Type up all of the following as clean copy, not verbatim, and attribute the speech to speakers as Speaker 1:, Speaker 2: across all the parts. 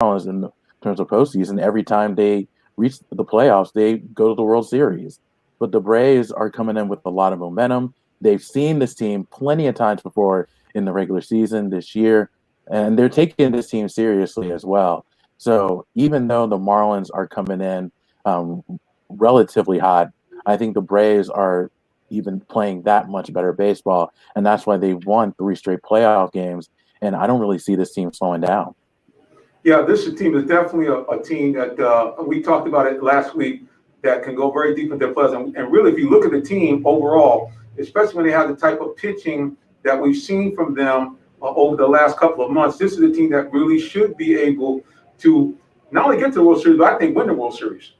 Speaker 1: Marlins in terms of postseason. Every time they reach the playoffs, they go to the World Series. But the Braves are coming in with a lot of momentum. They've seen this team plenty of times before in the regular season this year, and they're taking this team seriously as well. So even though the Marlins are coming in um, relatively hot, I think the Braves are even playing that much better baseball, and that's why they've won three straight playoff games. And I don't really see this team slowing down.
Speaker 2: Yeah, this team is definitely a team that we talked about it last week that can go very deep into the playoffs. And really, if you look at the team overall, especially when they have the type of pitching that we've seen from them over the last couple of months, this is a team that really should be able to not only get to the World Series, but I think win the World Series.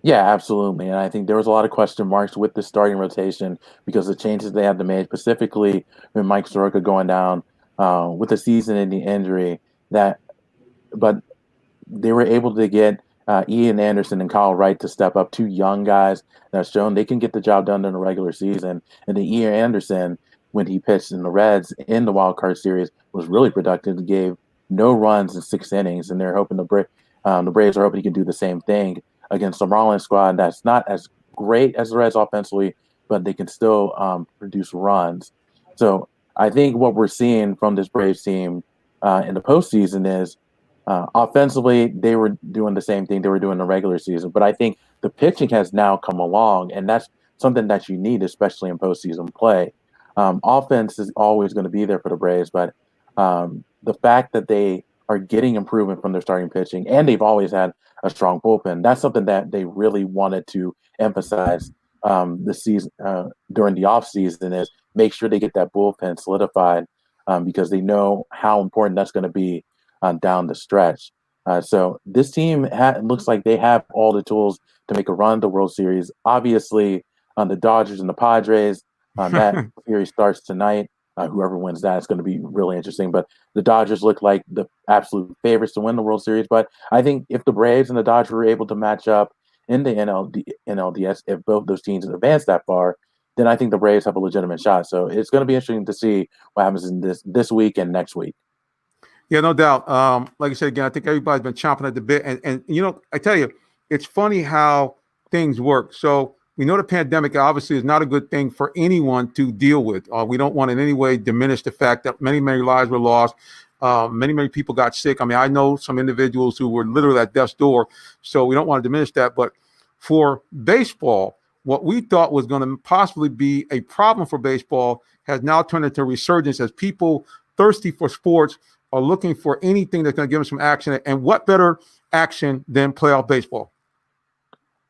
Speaker 1: Yeah, absolutely. And I think there was a lot of question marks with the starting rotation because the changes they had to make, specifically with Mike Soroka going down with the season-ending injury. That, but they were able to get Ian Anderson and Kyle Wright to step up, two young guys that's shown they can get the job done in the regular season. And then Ian Anderson, when he pitched in the Reds in the wild card series, was really productive. He gave no runs in 6 innings, and they're hoping the Braves are hoping he can do the same thing against the Marlins squad that's not as great as the Reds offensively, but they can still produce runs. So I think what we're seeing from this Braves team in the postseason is offensively, they were doing the same thing they were doing in the regular season. But I think the pitching has now come along, and that's something that you need, especially in postseason play. Offense is always going to be there for the Braves, but the fact that they are getting improvement from their starting pitching, and they've always had a strong bullpen, that's something that they really wanted to emphasize the season during the off season is make sure they get that bullpen solidified because they know how important that's going to be down the stretch. So this team looks like they have all the tools to make a run at the World Series. Obviously, the Dodgers and the Padres, that series starts tonight. Whoever wins that is going to be really interesting. But the Dodgers look like the absolute favorites to win the World Series. But I think if the Braves and the Dodgers were able to match up in the NLDS, if both those teams advance that far, then I think the Braves have a legitimate shot. So it's going to be interesting to see what happens in this week and next week.
Speaker 3: Yeah, no doubt. Like I said again, I think everybody's been chomping at the bit, and I tell you, it's funny how things work. So we know the pandemic obviously is not a good thing for anyone to deal with. We don't want in any way diminish the fact that many lives were lost. Many people got sick. I mean, I know some individuals who were literally at death's door. So we don't want to diminish that. But for baseball, what we thought was going to possibly be a problem for baseball has now turned into a resurgence as people thirsty for sports are looking for anything that's going to give them some action. And what better action than playoff baseball?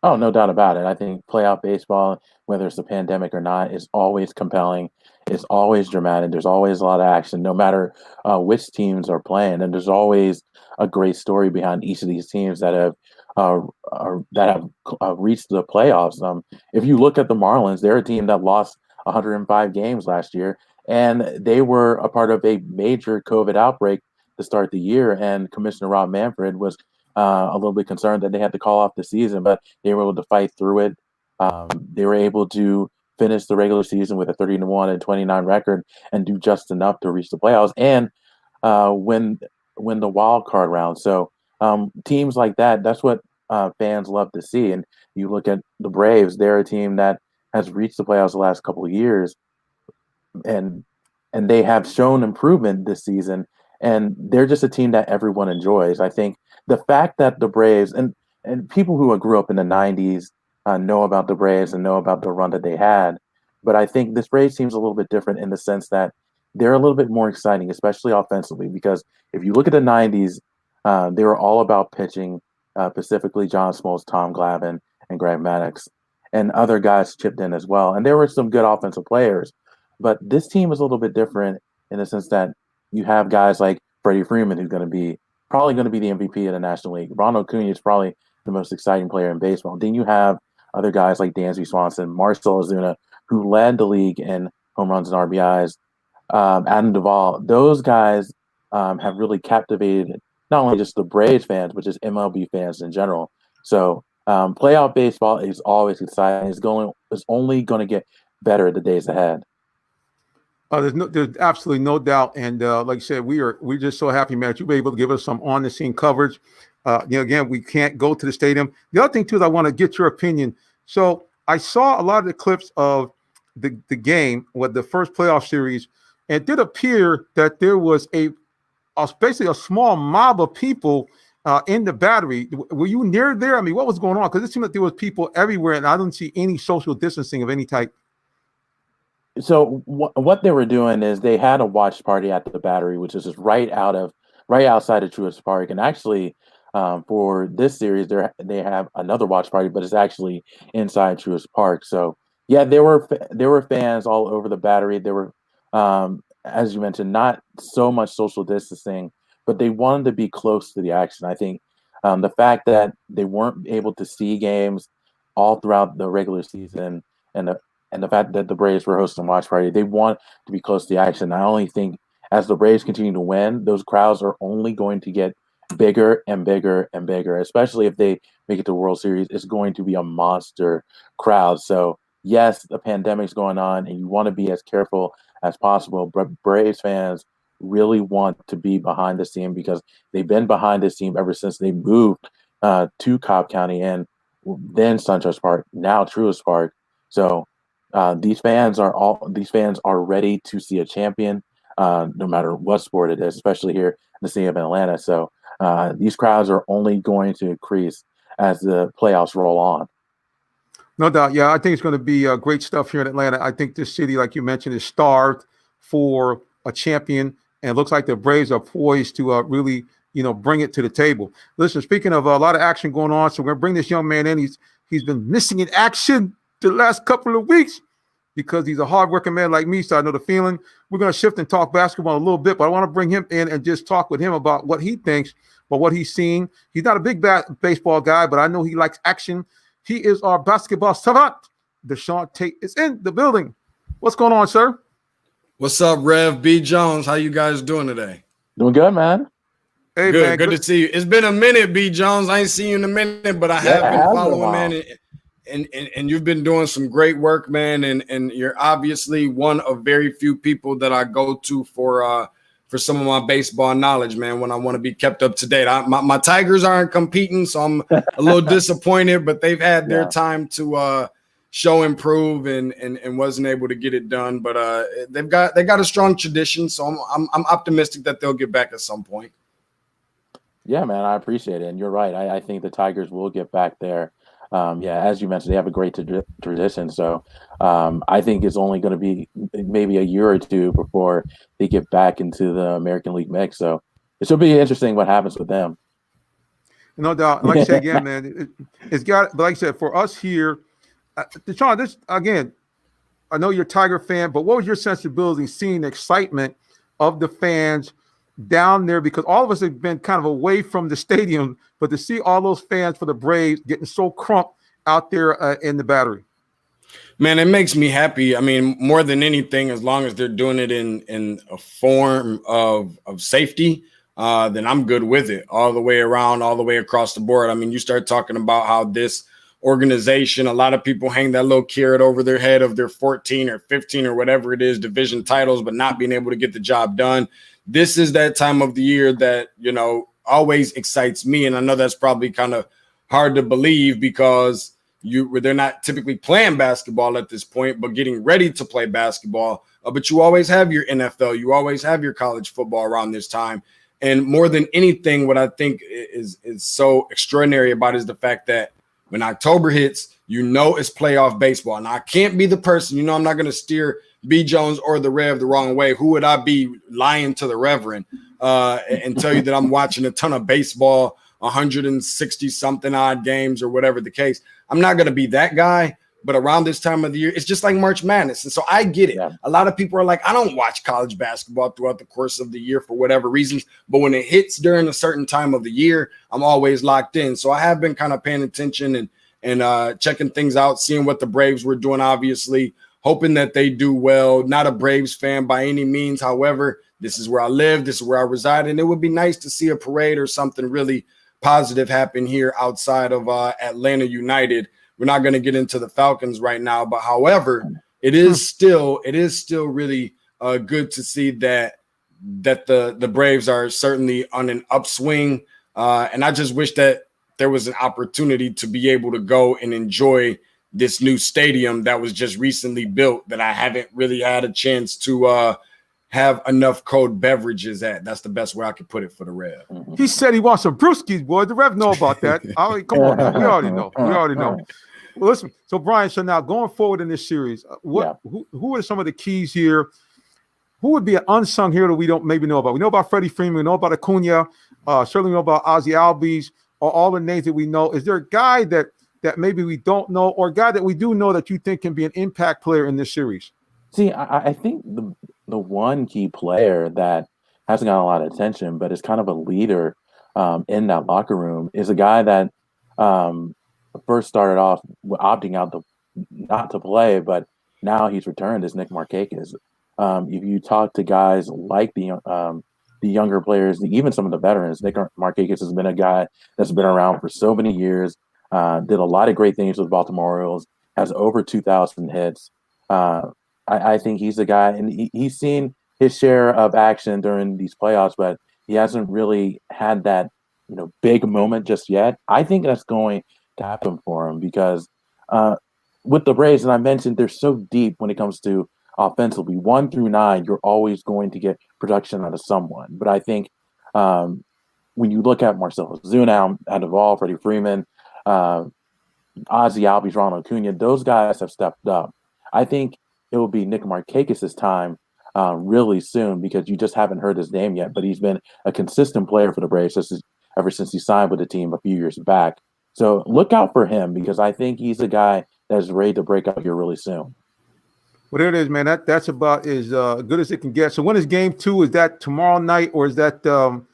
Speaker 1: Oh, no doubt about it. I think playoff baseball, whether it's a pandemic or not, is always compelling. It's always dramatic. There's always a lot of action, no matter which teams are playing, and there's always a great story behind each of these teams that have reached the playoffs. If you look at the Marlins, they're a team that lost 105 games last year, and they were a part of a major COVID outbreak to start the year. And Commissioner Rob Manfred was a little bit concerned that they had to call off the season, but they were able to fight through it. They were able to finish the regular season with a 30-1 and 29 record and do just enough to reach the playoffs and win the wild card round. So teams like that, that's what fans love to see. And you look at the Braves; they're a team that has reached the playoffs the last couple of years, and they have shown improvement this season. And they're just a team that everyone enjoys. I think the fact that the Braves and people who grew up in the '90s know about the Braves and know about the run that they had, but I think this Braves team's a little bit different in the sense that they're a little bit more exciting, especially offensively. Because if you look at the '90s, they were all about pitching, specifically John Smoltz, Tom Glavine, and Greg Maddux, and other guys chipped in as well. And there were some good offensive players, but this team is a little bit different in the sense that you have guys like Freddie Freeman, who's probably going to be the MVP of the National League. Ronald Acuna is probably the most exciting player in baseball. Then you have other guys like Dansby Swanson, Marcell Ozuna, who led the league in home runs and RBIs. Adam Duvall. Those guys have really captivated not only just the Braves fans, but just MLB fans in general. So playoff baseball is always exciting. It's only going to get better the days ahead.
Speaker 3: There's absolutely no doubt, and like I said, we're just so happy, man, that you were able to give us some on the scene coverage. Again, we can't go to the stadium. The other thing too is I want to get your opinion. So I saw a lot of the clips of the game with the first playoff series, and it did appear that there was basically a small mob of people in the Battery. Were you near there? I mean, what was going on? Because it seemed like there was people everywhere, and I didn't see any social distancing of any type.
Speaker 1: So what they were doing is they had a watch party at the Battery, which is just right outside of Truist Park. And actually, for this series, they have another watch party, but it's actually inside Truist Park. So yeah, there were fans all over the Battery. There were, as you mentioned, not so much social distancing, but they wanted to be close to the action. I think the fact that they weren't able to see games all throughout the regular season and the fact that the Braves were hosting a watch party, they want to be close to the action. I only think as the Braves continue to win, those crowds are only going to get bigger and bigger and bigger, especially if they make it to the World Series. It's going to be a monster crowd. So, yes, the pandemic's going on and you want to be as careful as possible, but Braves fans really want to be behind the scene because they've been behind this team ever since they moved to Cobb County and then SunTrust Park, now Truist Park. So these fans are ready to see a champion, no matter what sport it is, especially here in the city of Atlanta. So these crowds are only going to increase as the playoffs roll on.
Speaker 3: No doubt. Yeah, I think it's going to be great stuff here in Atlanta. I think this city, like you mentioned, is starved for a champion, and it looks like the Braves are poised to really, bring it to the table. Listen, speaking of a lot of action going on, so we're going to bring this young man in. He's been missing in action the last couple of weeks because he's a hardworking man like me, so I know the feeling. We're going to shift and talk basketball a little bit, but I want to bring him in and just talk with him about what he thinks, about what he's seen. He's not a big baseball guy, but I know he likes action. He is our basketball savant. Deshaun Tate is in the building. What's going on, sir?
Speaker 4: What's up, Rev B. Jones? How you guys doing today?
Speaker 1: Doing good, man.
Speaker 3: Hey,
Speaker 4: good,
Speaker 3: man,
Speaker 4: good to see you. It's been a minute, B. Jones. I ain't seen you in a minute, but I have been following, man. And you've been doing some great work, man. And you're obviously one of very few people that I go to for some of my baseball knowledge, man, when I want to be kept up to date. My Tigers aren't competing, so I'm a little disappointed, but they've had their time to show improve and wasn't able to get it done. But they got a strong tradition, so I'm optimistic that they'll get back at some point.
Speaker 1: Yeah, man, I appreciate it. And you're right. I think the Tigers will get back there. As you mentioned, they have a great tradition. So I think it's only going to be maybe a year or two before they get back into the American League mix. So it should be interesting what happens with them.
Speaker 3: No doubt. Like I said again, man, it's got. But like I said, for us here, Deshaun, this again, I know you're a Tiger fan, but what was your sensibility seeing the excitement of the fans down there? Because all of us have been kind of away from the stadium, but to see all those fans for the Braves getting so crunk out there in the Battery.
Speaker 4: Man, it makes me happy. I mean, more than anything, as long as they're doing it in a form of safety, then I'm good with it all the way around, all the way across the board. I mean, you start talking about how this organization, a lot of people hang that little carrot over their head of their 14 or 15 or whatever it is, division titles, but not being able to get the job done. This is that time of the year that, always excites me. And I know that's probably kind of hard to believe because they're not typically playing basketball at this point, but getting ready to play basketball. But you always have your NFL, you always have your college football around this time. And more than anything, what I think is so extraordinary about it is the fact that when October hits, it's playoff baseball. And I can't be the person, I'm not going to steer B. Jones or the Rev the wrong way. Who would I be lying to the Reverend and tell you that I'm watching a ton of baseball, 160 something odd games or whatever the case? I'm not going to be that guy. But around this time of the year, it's just like March Madness. And so I get it. Yeah. A lot of people are like, I don't watch college basketball throughout the course of the year for whatever reasons. But when it hits during a certain time of the year, I'm always locked in. So I have been kind of paying attention and checking things out, seeing what the Braves were doing, obviously, hoping that they do well. Not a Braves fan by any means. However, this is where I live. This is where I reside. And it would be nice to see a parade or something really positive happen here outside of Atlanta United. We're not going to get into the Falcons right now, but however, it is still really good to see that the Braves are certainly on an upswing. And I just wish that there was an opportunity to be able to go and enjoy this new stadium that was just recently built that I haven't really had a chance to have enough cold beverages at. That's the best way I could put it for the Rev.
Speaker 3: He said he wants some brewskis, boy. The Rev know about that. Come on now. We already know. We already know. Well, listen. So, Brian, so now going forward in this series, who are some of the keys here? Who would be an unsung hero that we don't maybe know about? We know about Freddie Freeman. We know about Acuna. Certainly know about Ozzie Albies. Or all the names that we know. Is there a guy that maybe we don't know, or a guy that we do know that you think can be an impact player in this series?
Speaker 1: See, I think the one key player that hasn't gotten a lot of attention, but is kind of a leader in that locker room, is a guy that first started off opting out not to play, but now he's returned, is Nick Markakis. If you talk to guys like the younger players, even some of the veterans, Nick Markakis has been a guy that's been around for so many years, did a lot of great things with Baltimore Orioles, has over 2,000 hits. I think he's a guy, and he's seen his share of action during these playoffs, but he hasn't really had that big moment just yet. I think that's going to happen for him because with the Braves, and I mentioned they're so deep when it comes to offensively, 1 through 9, you're always going to get production out of someone. But I think when you look at Marcell Ozuna out of all, Freddie Freeman, Ozzie Albies, Ronald Acuna, those guys have stepped up. I think it will be Nick Markakis' time really soon because you just haven't heard his name yet, but he's been a consistent player for the Braves ever since he signed with the team a few years back. So look out for him because I think he's a guy that's ready to break out here really soon.
Speaker 3: Well, there it is, man. That's about as good as it can get. So when is game 2? Is that tomorrow night or is that on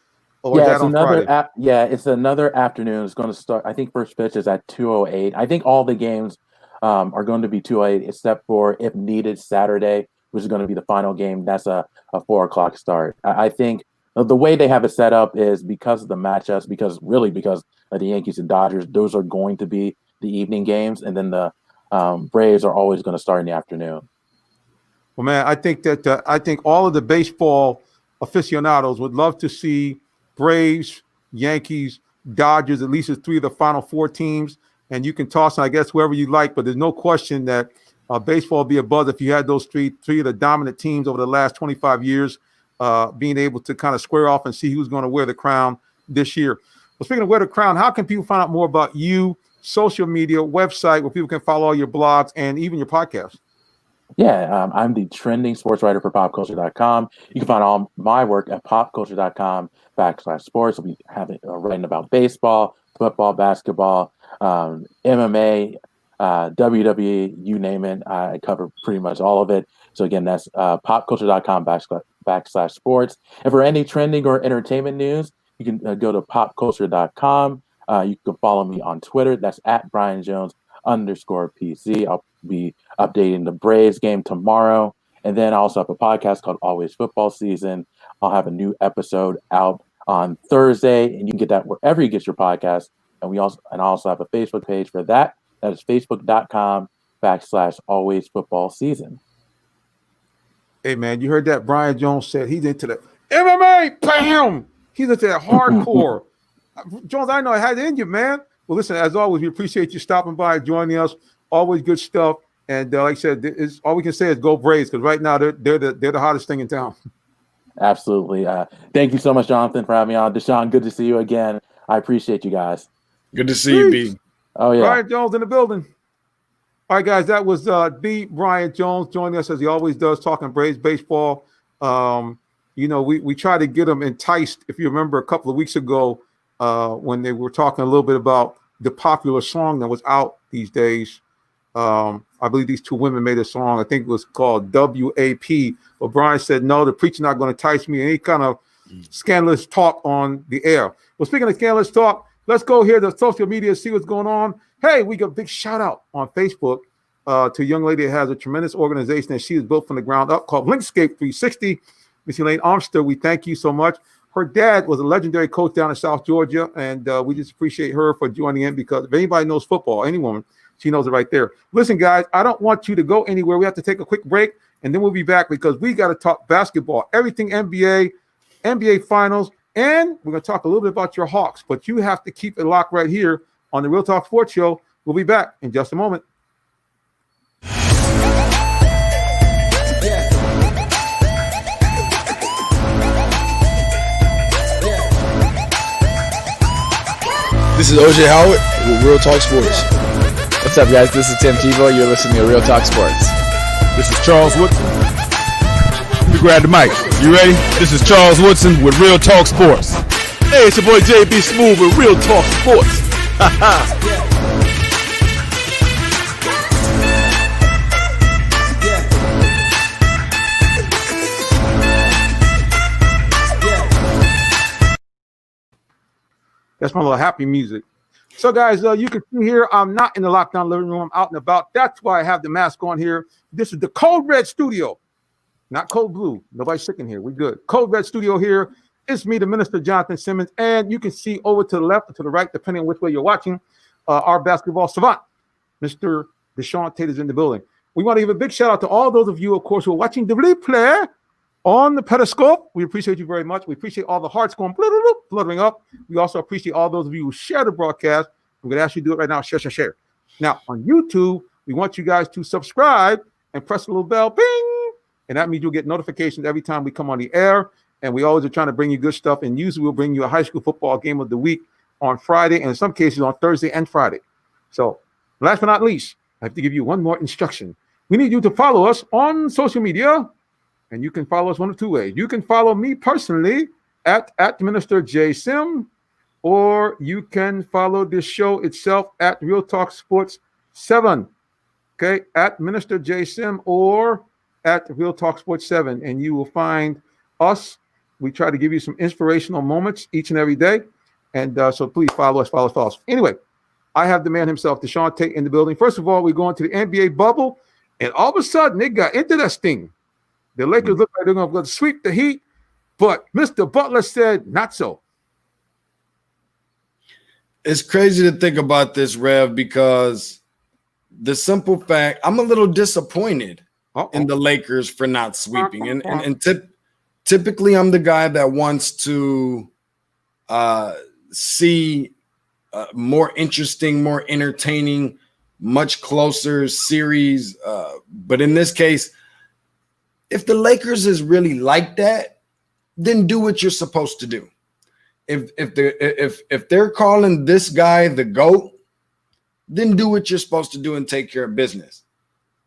Speaker 3: Friday?
Speaker 1: It's another afternoon. It's going to start. I think first pitch is at 2:08. I think all the games are going to be 2:08 except for, if needed, Saturday, which is going to be the final game. That's a 4:00 start. I think the way they have it set up is because of the matchups, because of the Yankees and Dodgers, those are going to be the evening games, and then the Braves are always going to start in the afternoon.
Speaker 3: Well, man, I think all of the baseball aficionados would love to see Braves, Yankees, Dodgers, at least as 3 of the final 4 teams. And you can toss, I guess, whoever you like, but there's no question that baseball would be a buzz if you had those three of the dominant teams over the last 25 years being able to kind of square off and see who's going to wear the crown this year. Well, speaking of wear the crown, how can people find out more about you, social media, website, where people can follow all your blogs and even your podcast?
Speaker 1: Yeah, I'm the trending sports writer for popculture.com. You can find all my work at popculture.com/sports. We have it writing about baseball, football, basketball, MMA, WWE, you name it. I cover pretty much all of it. So again, that's popculture.com/sports. And for any trending or entertainment news, you can go to popculture.com. You can follow me on Twitter. That's at Brian Jones_PC. I'll be updating the Braves game tomorrow. And then I also have a podcast called Always Football Season. I'll have a new episode out on Thursday, and you can get that wherever you get your podcast. And I also have a Facebook page for that. That is facebook.com/Always Football Season.
Speaker 3: Hey, man, you heard that? Brian Jones said he's into the MMA. Bam! He's into that hardcore. Jones, I know I had it in you, man. Well, listen, as always, we appreciate you stopping by and joining us. Always good stuff. And like I said, all we can say is go Braves, because right now they're the hottest thing in town.
Speaker 1: Absolutely. Thank you so much, Jonathan, for having me on. Deshaun, good to see you again. I appreciate you guys.
Speaker 4: Good to see you, B.
Speaker 1: Oh, yeah.
Speaker 3: Brian Jones in the building. All right, guys, that was B. Brian Jones joining us as he always does, talking Braves baseball. We try to get him enticed. If you remember a couple of weeks ago when they were talking a little bit about the popular song that was out these days. I believe these 2 women made a song. I think it was called WAP. But Brian said, no, the preacher not going to entice me. Any kind of scandalous talk on the air. Well, speaking of scandalous talk, let's go here to social media, see what's going on. Hey, we got a big shout out on Facebook to a young lady that has a tremendous organization that she has built from the ground up called Linkscape 360. Miss Elaine Armster, we thank you so much. Her dad was a legendary coach down in South Georgia, and we just appreciate her for joining in, because if anybody knows football, any woman, she knows it right there. Listen, guys, I don't want you to go anywhere. We have to take a quick break. and then we'll be back because we got to talk basketball, everything NBA, NBA Finals, and we're going to talk a little bit about your Hawks. But you have to keep it locked right here on the Real Talk Sports Show. We'll be back in just a moment.
Speaker 5: This is OJ Howard with Real Talk Sports.
Speaker 6: What's up, guys? This is Tim Tebow. You're listening to Real Talk Sports.
Speaker 7: This is Charles Woodson. Let me grab the mic. You ready? This is Charles Woodson with Real Talk Sports. Hey, it's your boy JB Smooth with Real Talk Sports.
Speaker 3: That's my little happy music. So, guys, you can see here, I'm not in the lockdown living room. I'm out and about. That's why I have the mask on here. This is the Code Red Studio, not Cold Blue. Nobody's sick in here. We good. Code Red Studio here. It's me, the Minister Jonathan Simmons. And you can see over to the left or to the right, depending on which way you're watching, our basketball savant, Mr. Deshaun Tate is in the building. We want to give a big shout out to all those of you, of course, who are watching the replay on the Periscope. We appreciate you very much. We appreciate all the hearts going fluttering up. We also appreciate all those of you who share the broadcast. I'm going to ask you to do it right now. Share. Now, on YouTube, we want you guys to subscribe and press the little bell, bing, and that means you'll get notifications every time we come on the air. And we always are trying to bring you good stuff. And usually we'll bring you a high school football game of the week on Friday, and in some cases on Thursday and Friday. So last but not least, I have to give you one more instruction. We need you to follow us on social media. And you can follow us one of two ways. You can follow me personally at Minister J Sim, or you can follow this show itself at Real Talk Sports 7. Okay, at Minister J Sim or at Real Talk Sports 7, and you will find us. We try to give you some inspirational moments each and every day, and so please follow us. Anyway, I have the man himself, Deshaun Tate, in the building. First of all, we go into the NBA bubble, and all of a sudden they got into that thing. The Lakers look like they're going to sweep the Heat, but Mr. Butler said not so.
Speaker 4: It's crazy to think about this, Rev, because the simple fact, I'm a little disappointed in the Lakers for not sweeping. And typically I'm the guy that wants to see more interesting, more entertaining, much closer series. But in this case, if the Lakers is really like that, then do what you're supposed to do. If they're calling this guy the GOAT, then do what you're supposed to do and take care of business.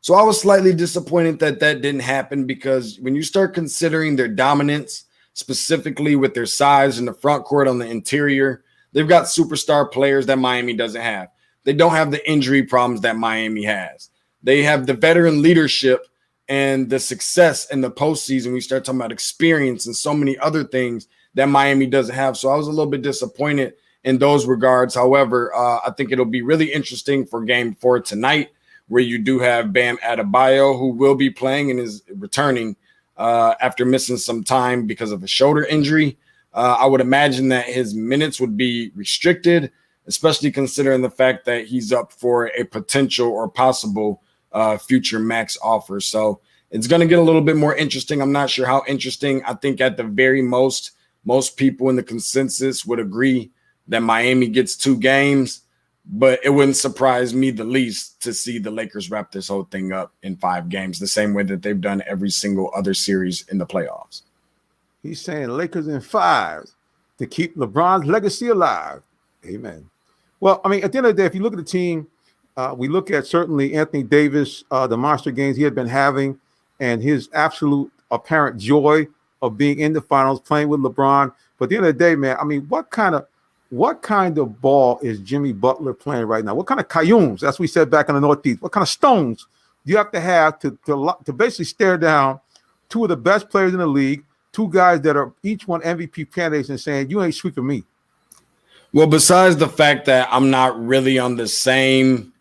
Speaker 4: So I was slightly disappointed that didn't happen, because when you start considering their dominance, specifically with their size in the front court on the interior, they've got superstar players that Miami doesn't have. They don't have the injury problems that Miami has. They have the veteran leadership and the success in the postseason. We start talking about experience and so many other things that Miami doesn't have. So I was a little bit disappointed in those regards. However, I think it'll be really interesting for Game 4 tonight, where you do have Bam Adebayo, who will be playing and is returning after missing some time because of a shoulder injury. I would imagine that his minutes would be restricted, especially considering the fact that he's up for a potential or possible future max offer. So it's going to get a little bit more interesting. I'm not sure how interesting. I think at the very most people in the consensus would agree that Miami gets 2 games, but it wouldn't surprise me the least to see the Lakers wrap this whole thing up in 5 games, the same way that they've done every single other series in the playoffs.
Speaker 3: He's saying Lakers in 5 to keep LeBron's legacy alive. Amen. Well, I mean, at the end of the day, if you look at the team, we look at certainly Anthony Davis, the monster games he had been having, and his absolute apparent joy of being in the finals, playing with LeBron. But at the end of the day, man, I mean, what kind of ball is Jimmy Butler playing right now? What kind of cayunes, as we said back in the Northeast, what kind of stones do you have to basically stare down 2 of the best players in the league, 2 guys that are each one MVP candidates, and saying, you ain't sweeping me?
Speaker 4: Well, besides the fact that I'm not really on the same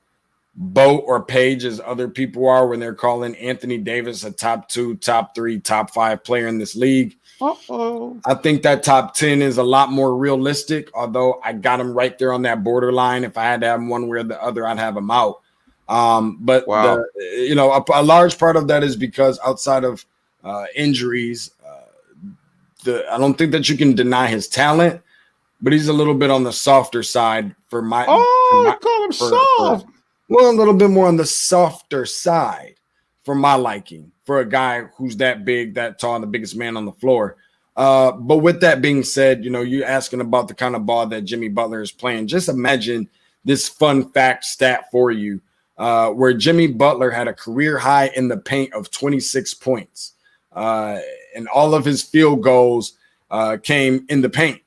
Speaker 4: boat or page as other people are when they're calling Anthony Davis a top 2, top 3, top 5 player in this league. I think that top 10 is a lot more realistic, although I got him right there on that borderline. If I had to have him one way or the other, I'd have him out. But
Speaker 3: Wow.
Speaker 4: a large part of that is because outside of injuries, I don't think that you can deny his talent, but he's a little bit on the softer side for my.
Speaker 3: Oh, I call him soft.
Speaker 4: Well, a little bit more on the softer side for my liking for a guy who's that big, that tall, and the biggest man on the floor. But with that being said, you're asking about the kind of ball that Jimmy Butler is playing. Just imagine this fun fact stat for you, where Jimmy Butler had a career high in the paint of 26 points. And all of his field goals came in the paint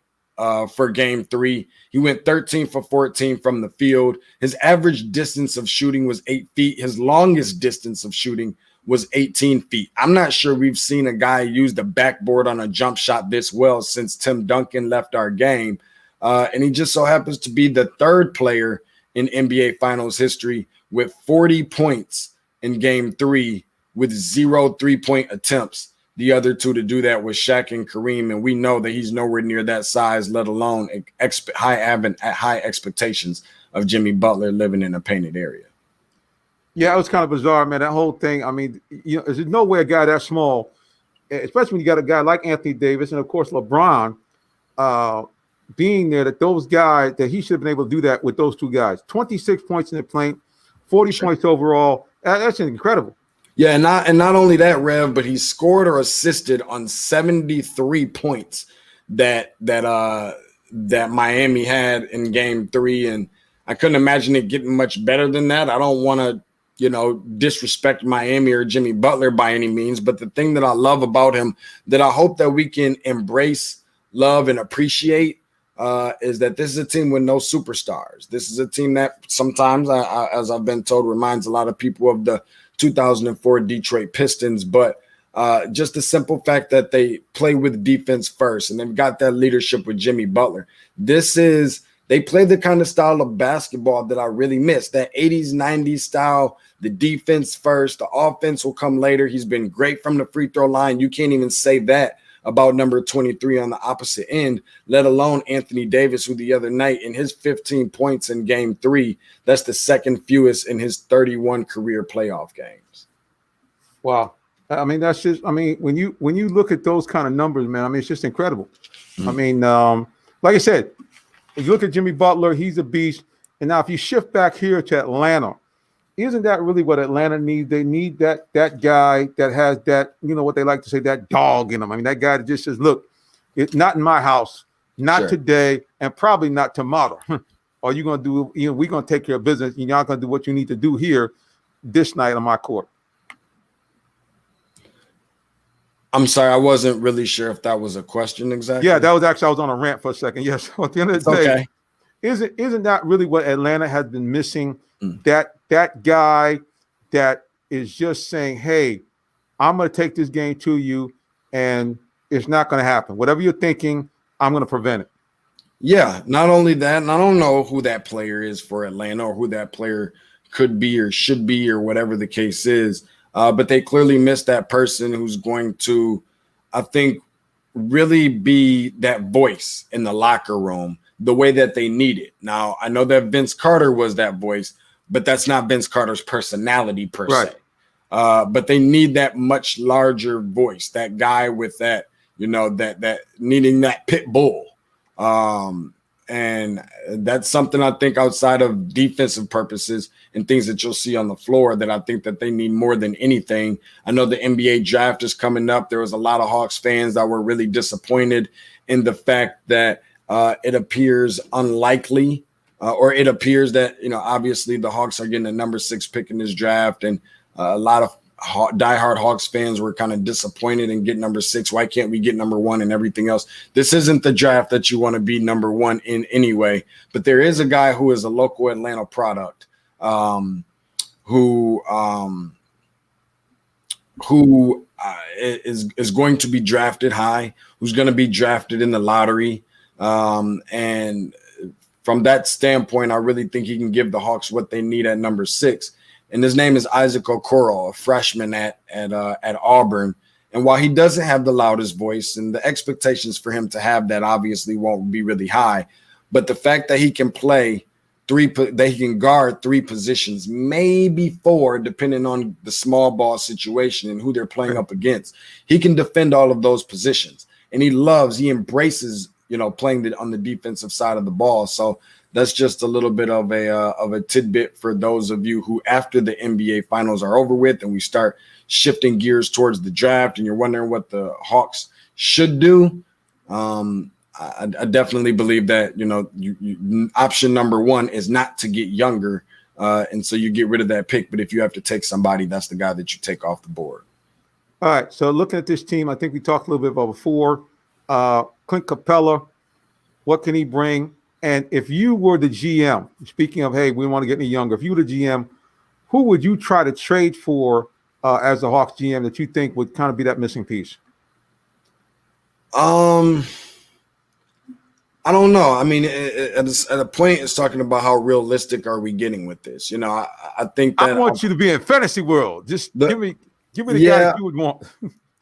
Speaker 4: for game 3. He went 13 for 14 from the field. His average distance of shooting was 8 feet. His longest distance of shooting was 18 feet. I'm not sure we've seen a guy use the backboard on a jump shot this well since Tim Duncan left our game. And he just so happens to be the third player in NBA Finals history with 40 points in game 3 with 0 3-point attempts. The other two to do that was Shaq and Kareem, and we know that he's nowhere near that size, let alone high expectations of Jimmy Butler living in a painted area.
Speaker 3: Yeah, it was kind of bizarre, man. That whole thing. I mean, there's no way a guy that small, especially when you got a guy like Anthony Davis and of course LeBron, being there, that those guys that he should have been able to do that with those two guys. 26 points in the paint, 40 points overall. That's incredible.
Speaker 4: Yeah, and not only that, Rev, but he scored or assisted on 73 points that Miami had in game 3, and I couldn't imagine it getting much better than that. I don't want to, disrespect Miami or Jimmy Butler by any means, but the thing that I love about him, that I hope that we can embrace, love, and appreciate, is that this is a team with no superstars. This is a team that sometimes, as I've been told, reminds a lot of people of the 2004 Detroit Pistons, but just the simple fact that they play with defense first, and they've got that leadership with Jimmy Butler. They play the kind of style of basketball that I really miss, that 80s, 90s style, the defense first, the offense will come later. He's been great from the free throw line. You can't even say that about number 23 on the opposite end, let alone Anthony Davis, who the other night in his 15 points in game 3, that's the second fewest in his 31 career playoff games.
Speaker 3: Wow. I mean, that's just, when you look at those kind of numbers, man, it's just incredible. Mm-hmm. Like I said, if you look at Jimmy Butler, he's a beast. And now if you shift back here to Atlanta, isn't that really what Atlanta needs? They need that guy that has that, what they like to say, that dog in him. That guy that just says, look, it's not in my house, not today, and probably not tomorrow. Are you going to do, we're going to take care of business. You're not going to do what you need to do here this night on my court.
Speaker 4: I'm sorry, I wasn't really sure if that was a question exactly.
Speaker 3: Yeah, that was actually, I was on a rant for a second. Yes. At the end of the day, isn't that really what Atlanta has been missing? That guy that is just saying, hey, I'm going to take this game to you, and it's not going to happen. Whatever you're thinking, I'm going to prevent it.
Speaker 4: Yeah, not only that, and I don't know who that player is for Atlanta or who that player could be or should be or whatever the case is, but they clearly missed that person who's going to, I think, really be that voice in the locker room the way that they need it. Now, I know that Vince Carter was that voice, but that's not Vince Carter's personality per se. But they need that much larger voice, that guy with that, that needing that pit bull. And that's something I think outside of defensive purposes and things that you'll see on the floor that I think that they need more than anything. I know the NBA draft is coming up. There was a lot of Hawks fans that were really disappointed in the fact that it appears unlikely or it appears that, obviously the Hawks are getting the number 6 pick in this draft. And a lot of diehard Hawks fans were kind of disappointed in getting number 6. Why can't we get number 1 and everything else? This isn't the draft that you want to be number 1 in anyway. But there is a guy who is a local Atlanta product who is going to be drafted high, who's going to be drafted in the lottery. And from that standpoint, I really think he can give the Hawks what they need at number 6. And his name is Isaac Okoro, a freshman at Auburn. And while he doesn't have the loudest voice, and the expectations for him to have that obviously won't be really high, but the fact that he can play he can guard 3 positions, maybe 4, depending on the small ball situation and who they're playing up against. He can defend all of those positions, and he embraces, playing on the defensive side of the ball. So that's just a little bit of a tidbit for those of you who, after the NBA finals are over with and we start shifting gears towards the draft and you're wondering what the Hawks should do. I definitely believe that, option number 1 is not to get younger. And so you get rid of that pick. But if you have to take somebody, that's the guy that you take off the board.
Speaker 3: All right. So looking at this team, I think we talked a little bit about before. Clint Capella, what can he bring? And if you were the GM, speaking of, hey, we want to get any younger, if you were the GM, who would you try to trade for as the Hawks GM that you think would kind of be that missing piece?
Speaker 4: I don't know. I mean, at a point, it's talking about how realistic are we getting with this. I think that
Speaker 3: I want you to be in fantasy world. Just give me the guy that you would want.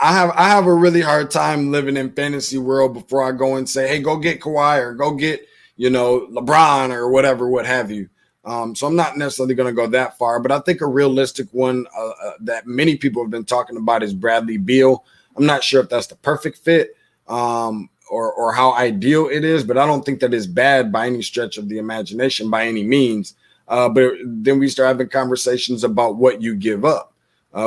Speaker 4: I have a really hard time living in fantasy world before I go and say, hey, go get Kawhi or go get, LeBron or whatever, what have you. So I'm not necessarily going to go that far, but I think a realistic one that many people have been talking about is Bradley Beal. I'm not sure if that's the perfect fit or how ideal it is, but I don't think that is bad by any stretch of the imagination by any means. But then we start having conversations about what you give up.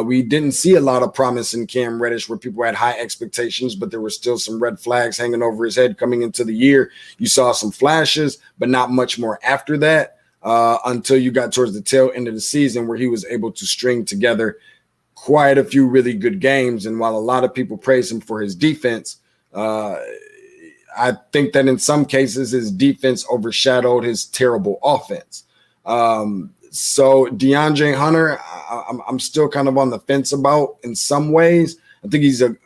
Speaker 4: We didn't see a lot of promise in Cam Reddish where people had high expectations, but there were still some red flags hanging over his head coming into the year. You saw some flashes, but not much more after that until you got towards the tail end of the season where he was able to string together quite a few really good games. And while a lot of people praise him for his defense, I think that in some cases his defense overshadowed his terrible offense. So DeAndre Hunter, I'm still kind of on the fence about in some ways. I think he's a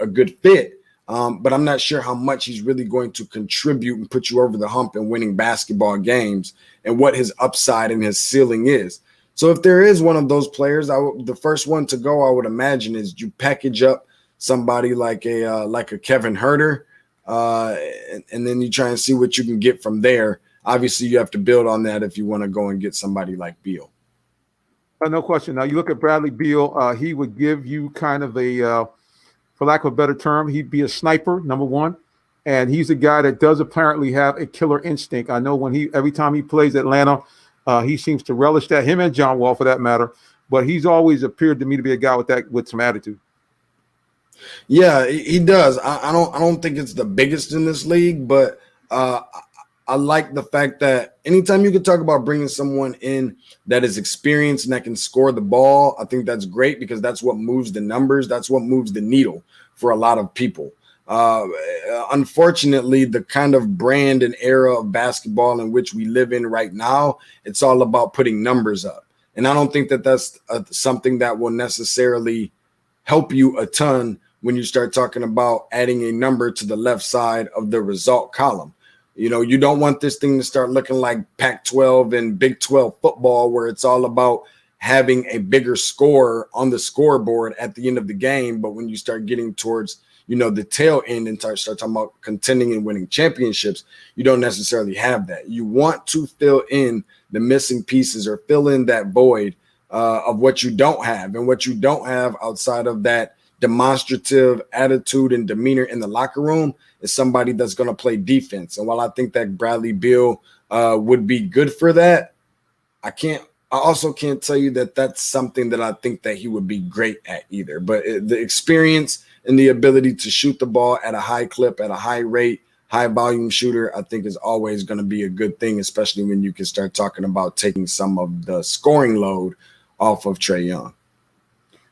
Speaker 4: good fit, but I'm not sure how much he's really going to contribute and put you over the hump in winning basketball games and what his upside and his ceiling is. So if there is one of those players, the first one to go, I would imagine, is you package up somebody like a Kevin Huerter, and then you try and see what you can get from there. Obviously, you have to build on that if you want to go and get somebody like Beal.
Speaker 3: No question. Now, you look at Bradley Beal, he would give you kind of a, for lack of a better term, he'd be a sniper, number one. And he's a guy that does apparently have a killer instinct. I know every time he plays Atlanta, he seems to relish that, him and John Wall for that matter. But he's always appeared to me to be a guy with some attitude.
Speaker 4: Yeah, he does. I don't think it's the biggest in this league, but I like the fact that anytime you can talk about bringing someone in that is experienced and that can score the ball, I think that's great because that's what moves the numbers. That's what moves the needle for a lot of people. Unfortunately, the kind of brand and era of basketball in which we live in right now, it's all about putting numbers up. And I don't think that that's something that will necessarily help you a ton when you start talking about adding a number to the left side of the result column. You don't want this thing to start looking like Pac-12 and Big 12 football, where it's all about having a bigger score on the scoreboard at the end of the game. But when you start getting towards, the tail end and start talking about contending and winning championships, you don't necessarily have that. You want to fill in the missing pieces or fill in that void of what you don't have. And what you don't have outside of that demonstrative attitude and demeanor in the locker room is somebody that's going to play defense. And while I think that Bradley Beal would be good for that, I also can't tell you that that's something that I think that he would be great at either. But the experience and the ability to shoot the ball at a high clip, at a high rate, high volume shooter, I think is always going to be a good thing, especially when you can start talking about taking some of the scoring load off of Trae Young.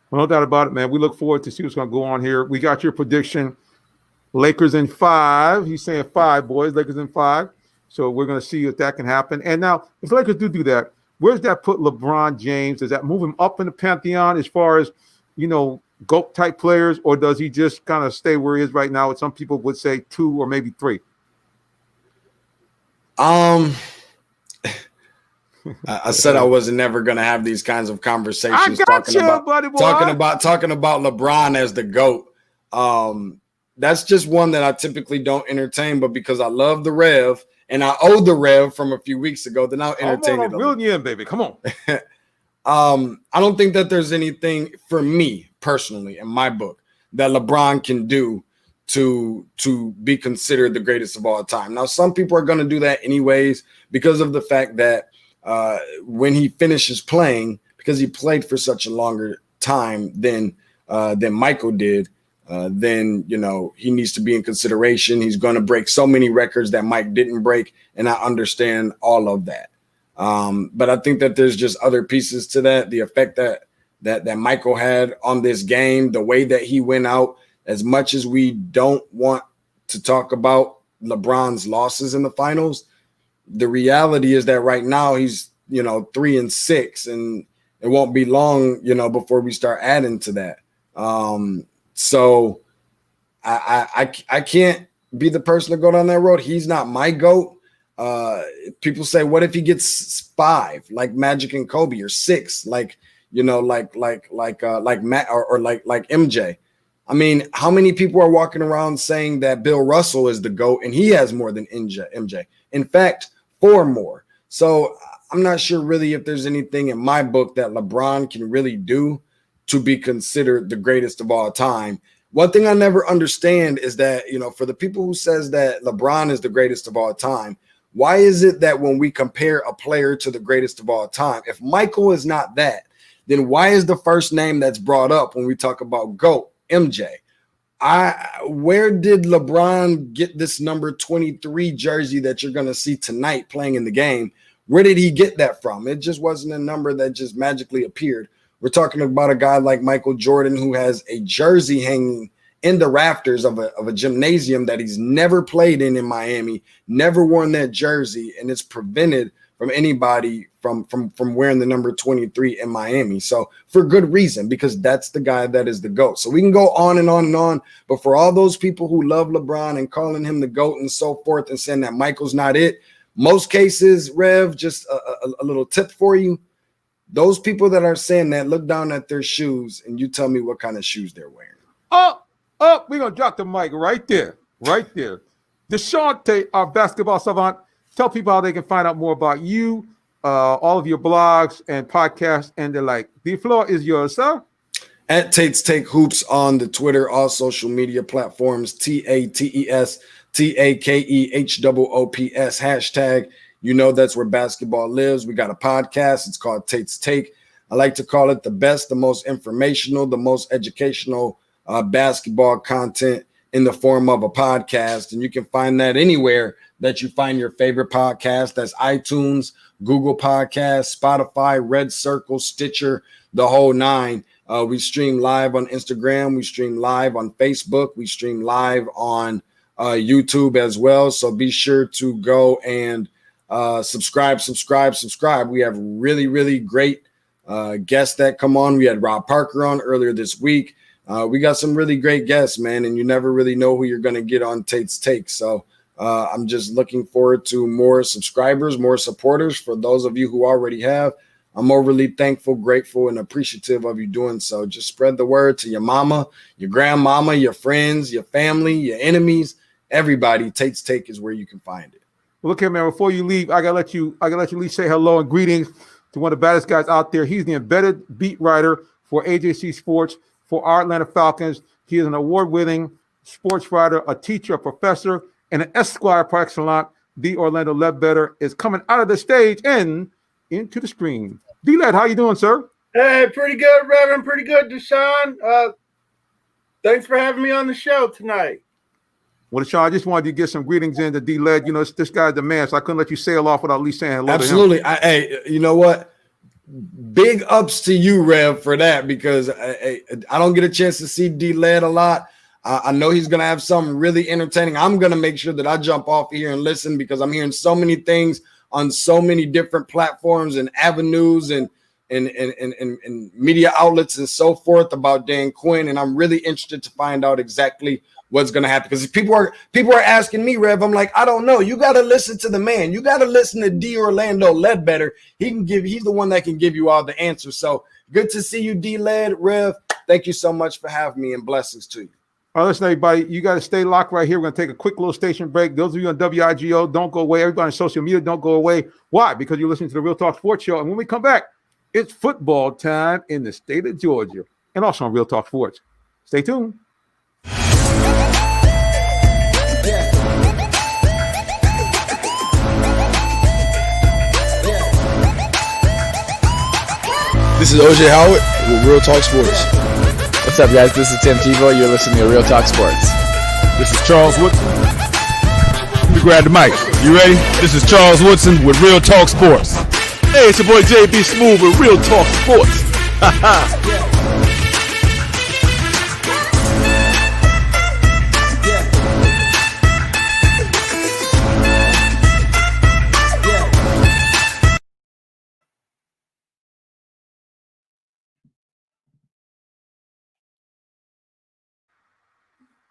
Speaker 3: Well, no doubt about it, man. We look forward to see what's going to go on here. We got your prediction. Lakers in 5. He's saying 5, boys. Lakers in 5. So we're going to see if that can happen. And now, if the Lakers do that, where does that put LeBron James? Does that move him up in the pantheon as far as, GOAT type players, or does he just kind of stay where he is right now? Some people would say 2 or maybe 3.
Speaker 4: I said I wasn't never going to have these kinds of conversations talking about LeBron as the GOAT. that's just one that I typically don't entertain, but because I love the Rev and I owe the Rev from a few weeks ago, then I'll entertain it.
Speaker 3: I'm reeling you in, baby. Come on.
Speaker 4: I don't think that there's anything for me personally in my book that LeBron can do to be considered the greatest of all time. Now, some people are going to do that anyways because of the fact that when he finishes playing, because he played for such a longer time than Michael did, then he needs to be in consideration. He's going to break so many records that Mike didn't break, and I understand all of that. But I think that there's just other pieces to that. The effect that Michael had on this game, the way that he went out. As much as we don't want to talk about LeBron's losses in the finals, the reality is that right now he's 3-6, and it won't be long before we start adding to that. So I can't be the person to go down that road. He's not my GOAT. People say, what if he gets 5 like Magic and Kobe, or 6 like Matt or like MJ? I mean, how many people are walking around saying that Bill Russell is the GOAT and he has more than MJ? In fact, 4 more. So I'm not sure really if there's anything in my book that LeBron can really do to be considered the greatest of all time. One thing I never understand is that, for the people who says that LeBron is the greatest of all time, why is it that when we compare a player to the greatest of all time, if Michael is not that, then why is the first name that's brought up when we talk about GOAT MJ? Where did LeBron get this number 23 jersey that you're going to see tonight playing in the game? Where did he get that from? It just wasn't a number that just magically appeared. We're talking about a guy like Michael Jordan who has a jersey hanging in the rafters of a gymnasium that he's never played in Miami, never worn that jersey, and it's prevented from anybody from wearing the number 23 in Miami. So for good reason, because that's the guy that is the GOAT. So we can go on and on and on, but for all those people who love LeBron and calling him the GOAT and so forth and saying that Michael's not it, most cases, Rev, just a little tip for you. Those people that are saying that, look down at their shoes and you tell me what kind of shoes they're wearing.
Speaker 3: We're going to drop the mic right there. Deshaun Tate, our basketball savant, tell people how they can find out more about you, all of your blogs and podcasts, and the like. The floor is yours, sir.
Speaker 4: At Tate's Take Hoops on the Twitter, all social media platforms, TATES TAKEHOOPS hashtag. That's where basketball lives. We got a podcast. It's called Tate's Take. I like to call it the best, the most informational, the most educational basketball content in the form of a podcast. And you can find that anywhere that you find your favorite podcast. That's iTunes, Google Podcasts, Spotify, Red Circle, Stitcher, the whole 9. We stream live on Instagram. We stream live on Facebook. We stream live on YouTube as well. So be sure to go and subscribe. We have really, really great guests that come on. We had Rob Parker on earlier this week. We got some really great guests, man, and you never really know who you're going to get on Tate's Take. So I'm just looking forward to more subscribers, more supporters. For those of you who already have, I'm overly thankful, grateful, and appreciative of you doing so. Just spread the word to your mama, your grandmama, your friends, your family, your enemies, everybody. Tate's Take is where you can find it.
Speaker 3: Well, look here, man. Before you leave, I gotta let you at least say hello and greetings to one of the baddest guys out there. He's the embedded beat writer for AJC Sports for our Atlanta Falcons. He is an award-winning sports writer, a teacher, a professor, and an Esquire par excellence. The Orlando Ledbetter is coming out of the stage and into the screen. D-Led, how you doing, sir?
Speaker 8: Hey, pretty good, Reverend. Pretty good, Deshaun. Thanks for having me on the show tonight.
Speaker 3: Well, Deshaun, I just wanted to get some greetings in to D-Led. This guy's the man, so I couldn't let you sail off without at least saying hello
Speaker 4: Absolutely.
Speaker 3: to him.
Speaker 4: Hey, you know what? Big ups to you, Rev, for that, because I don't get a chance to see D-Led a lot. I know he's going to have something really entertaining. I'm going to make sure that I jump off here and listen, because I'm hearing so many things on so many different platforms and avenues and media outlets and so forth about Dan Quinn. And I'm really interested to find out exactly what's going to happen, because people are asking me, Rev. I'm like, I don't know. You got to listen to the man. You got to listen to D. Orlando Ledbetter. He's the one that can give you all the answers. So good to see you, D. Led. Rev, thank you so much for having me, and blessings to you.
Speaker 3: All right, listen, everybody, you got to stay locked right here. We're going to take a quick little station break. Those of you on WIGO, don't go away. Everybody on social media, don't go away. Why? Because you're listening to the Real Talk Sports Show. And when we come back, it's football time in the state of Georgia and also on Real Talk Sports. Stay tuned.
Speaker 5: This is OJ Howard with Real Talk Sports.
Speaker 6: What's up, guys? This is Tim Tebow. You're listening to Real Talk Sports.
Speaker 7: This is Charles Woodson. Let me grab the mic. You ready? This is Charles Woodson with Real Talk Sports. Hey, it's your boy JB Smooth with Real Talk Sports.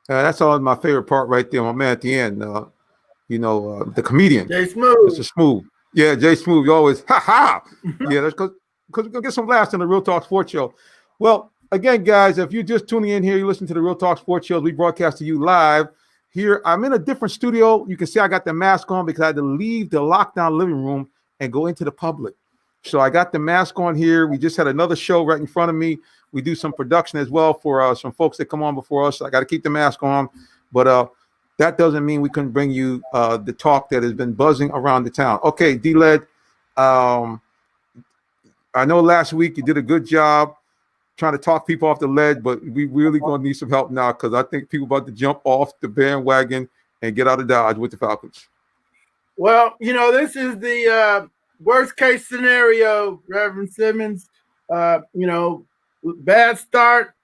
Speaker 3: That's all my favorite part right there, my man at the end. The comedian.
Speaker 8: Jay Smooth.
Speaker 3: Mr. Smooth. Yeah, Jay Smooth. You always, ha ha. Yeah, that's because we're going to get some laughs on the Real Talk Sports Show. Well, again, guys, if you're just tuning in here, you listen to the Real Talk Sports Show. We broadcast to you live here. I'm in a different studio. You can see I got the mask on because I had to leave the lockdown living room and go into the public. So I got the mask on here. We just had another show right in front of me. We do some production as well for some folks that come on before us. So I got to keep the mask on. But that doesn't mean we couldn't bring you the talk that has been buzzing around the town. Okay, D-Led, I know last week you did a good job trying to talk people off the ledge, but we really going to need some help now because I think people about to jump off the bandwagon and get out of Dodge with the Falcons.
Speaker 8: Well, this is the worst case scenario, Reverend Simmons. Bad start,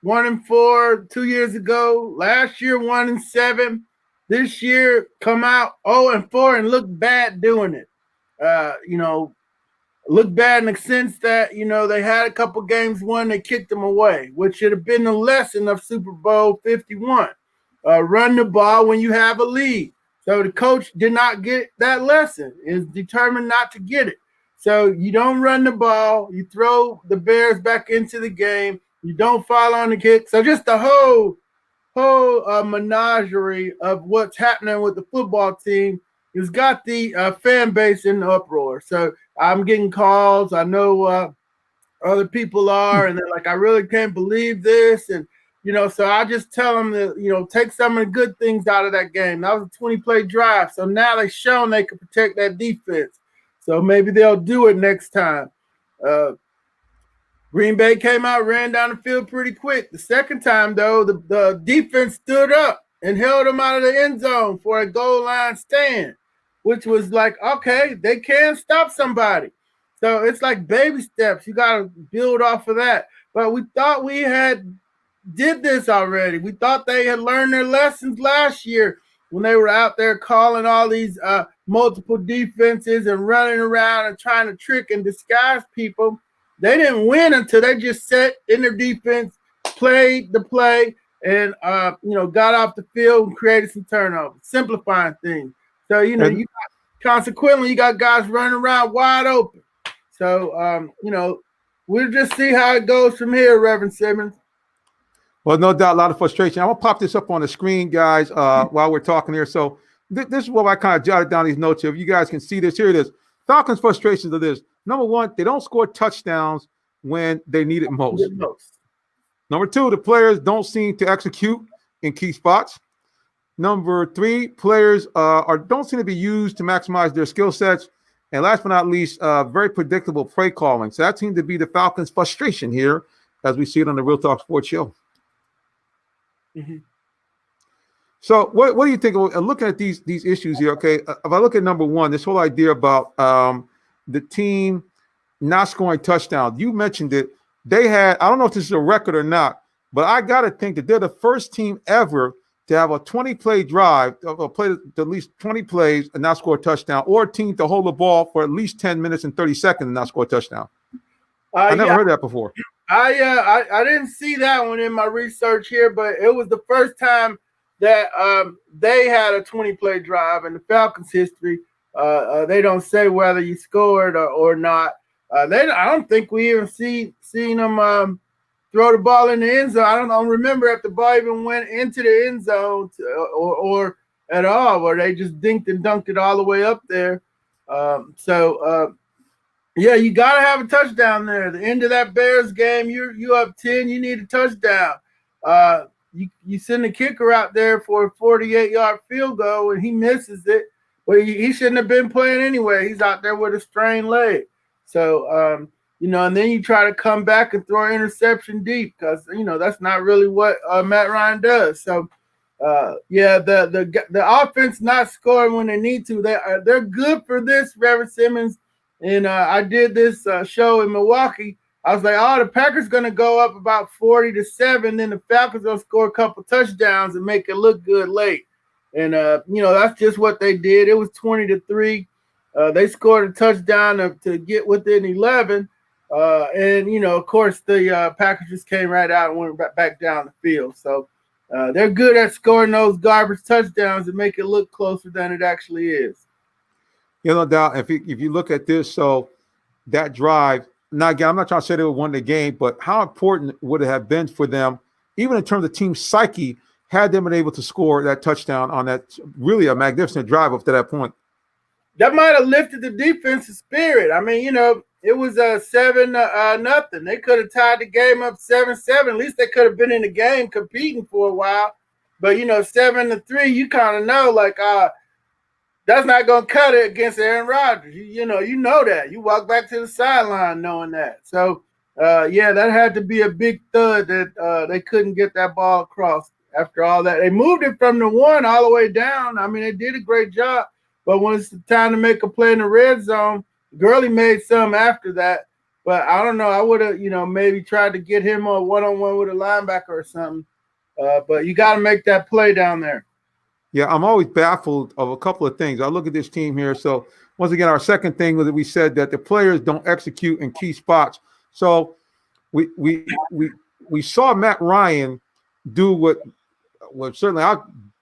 Speaker 8: 1-4 2 years ago. Last year, 1-7. This year, come out 0-4 and look bad doing it. Look bad in the sense that, they had a couple games won, they kicked them away, which should have been the lesson of Super Bowl 51. Run the ball when you have a lead. So the coach did not get that lesson, is determined not to get it. So you don't run the ball, you throw the Bears back into the game, you don't fall on the kick. So just the whole menagerie of what's happening with the football team has got the fan base in uproar. So I'm getting calls. I know other people are, and they're like, I really can't believe this. And, so I just tell them that, take some of the good things out of that game. That was a 20-play drive. So now they've shown they can protect that defense. So maybe they'll do it next time. Green Bay came out, ran down the field pretty quick. The second time, though, the defense stood up and held them out of the end zone for a goal line stand, which was like, okay, they can stop somebody. So it's like baby steps. You got to build off of that. But we thought we did this already. We thought they had learned their lessons last year when they were out there calling all these multiple defenses and running around and trying to trick and disguise people. They didn't win until they just sat in their defense, played the play, and got off the field and created some turnovers, simplifying things. So consequently, you got guys running around wide open. So we'll just see how it goes from here, Reverend Simmons.
Speaker 3: Well, no doubt, a lot of frustration. I'm going to pop this up on the screen, guys, while we're talking here. So this is what I kind of jotted down these notes here. If you guys can see this, here it is. Falcons' frustrations are this. Number one, they don't score touchdowns when they need it most. Number two, the players don't seem to execute in key spots. Number three, players don't seem to be used to maximize their skill sets. And last but not least, very predictable play calling. So that seemed to be the Falcons' frustration here as we see it on the Real Talk Sports Show. Mm-hmm. So what do you think of looking at these issues here? Okay, if I look at number one, this whole idea about the team not scoring touchdowns. You mentioned it. They had, I don't know if this is a record or not, but I got to think that they're the first team ever to have a 20-play drive, or play at least 20 plays and not score a touchdown, or a team to hold the ball for at least 10 minutes and 30 seconds and not score a touchdown. I never heard that before.
Speaker 8: I didn't see that one in my research here, but it was the first time that they had a 20-play drive in the Falcons' history. They don't say whether you scored or not. I don't think we even seen them throw the ball in the end zone. I don't remember if the ball even went into the end zone or at all, or they just dinked and dunked it all the way up there. Yeah, you gotta have a touchdown there. The end of that Bears game, you up 10, you need a touchdown. You send the kicker out there for a 48-yard field goal and he misses it. Well, he shouldn't have been playing anyway. He's out there with a strained leg. So and then you try to come back and throw an interception deep because that's not really what Matt Ryan does. So the offense not scoring when they need to. They're good for this, Reverend Simmons. And I did this show in Milwaukee. I was like, the Packers going to go up about 40-7. Then the Falcons going to score a couple touchdowns and make it look good late. And, that's just what they did. It was 20-3. They scored a touchdown to get within 11. Of course, the Packers just came right out and went back down the field. So they're good at scoring those garbage touchdowns and make it look closer than it actually is.
Speaker 3: No doubt. If you look at this, so that drive, now again, I'm not trying to say they won the game, but how important would it have been for them, even in terms of team psyche, had them been able to score that touchdown on that really a magnificent drive up to that point?
Speaker 8: That might have lifted the defensive spirit. I mean, it was 7-0. They could have tied the game up 7-7. At least they could have been in the game competing for a while. But 7-3, you kind of know, like, that's not going to cut it against Aaron Rodgers. You know that. You walk back to the sideline knowing that. So, that had to be a big thud that they couldn't get that ball across after all that. They moved it from the 1 all the way down. I mean, they did a great job. But when it's time to make a play in the red zone, Gurley made some after that. But I don't know. I would have, maybe tried to get him a one-on-one with a linebacker or something. But you got to make that play down there.
Speaker 3: Yeah, I'm always baffled of a couple of things. I look at this team here. So once again, our second thing was that we said that the players don't execute in key spots. So we saw Matt Ryan do what certainly I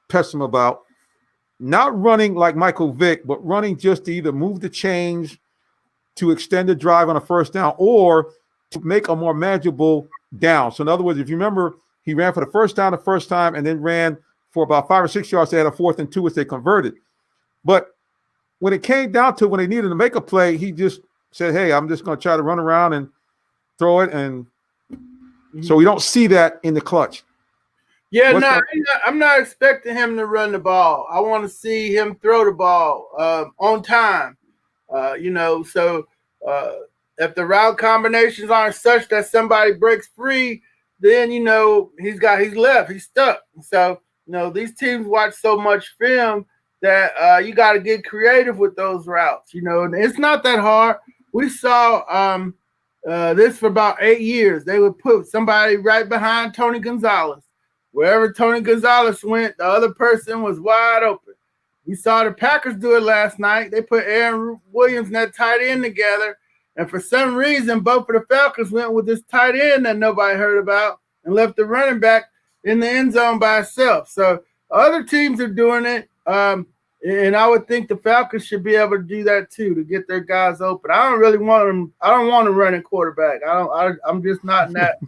Speaker 3: pest him about, not running like Michael Vick, but running just to either move the chains to extend the drive on a first down or to make a more manageable down. So in other words, if you remember, he ran for the first down the first time and then ran for about 5 or 6 yards. They had a 4th and 2, which they converted. But when it came down to when they needed to make a play, he just said, hey, I'm just going to try to run around and throw it. And so we don't see that in the clutch.
Speaker 8: Yeah, I'm not expecting him to run the ball. I want to see him throw the ball on time. So if the route combinations aren't such that somebody breaks free, then he's left, he's stuck. So these teams watch so much film that you got to get creative with those routes. And it's not that hard. We saw this for about 8 years. They would put somebody right behind Tony Gonzalez. Wherever Tony Gonzalez went, the other person was wide open. We saw the Packers do it last night. They put Aaron Williams and that tight end together. And for some reason, both of the Falcons went with this tight end that nobody heard about and left the running back in the end zone by itself. So other teams are doing it. And I would think the Falcons should be able to do that too, to get their guys open. I don't really want them. I don't want a running quarterback. I'm just not in that.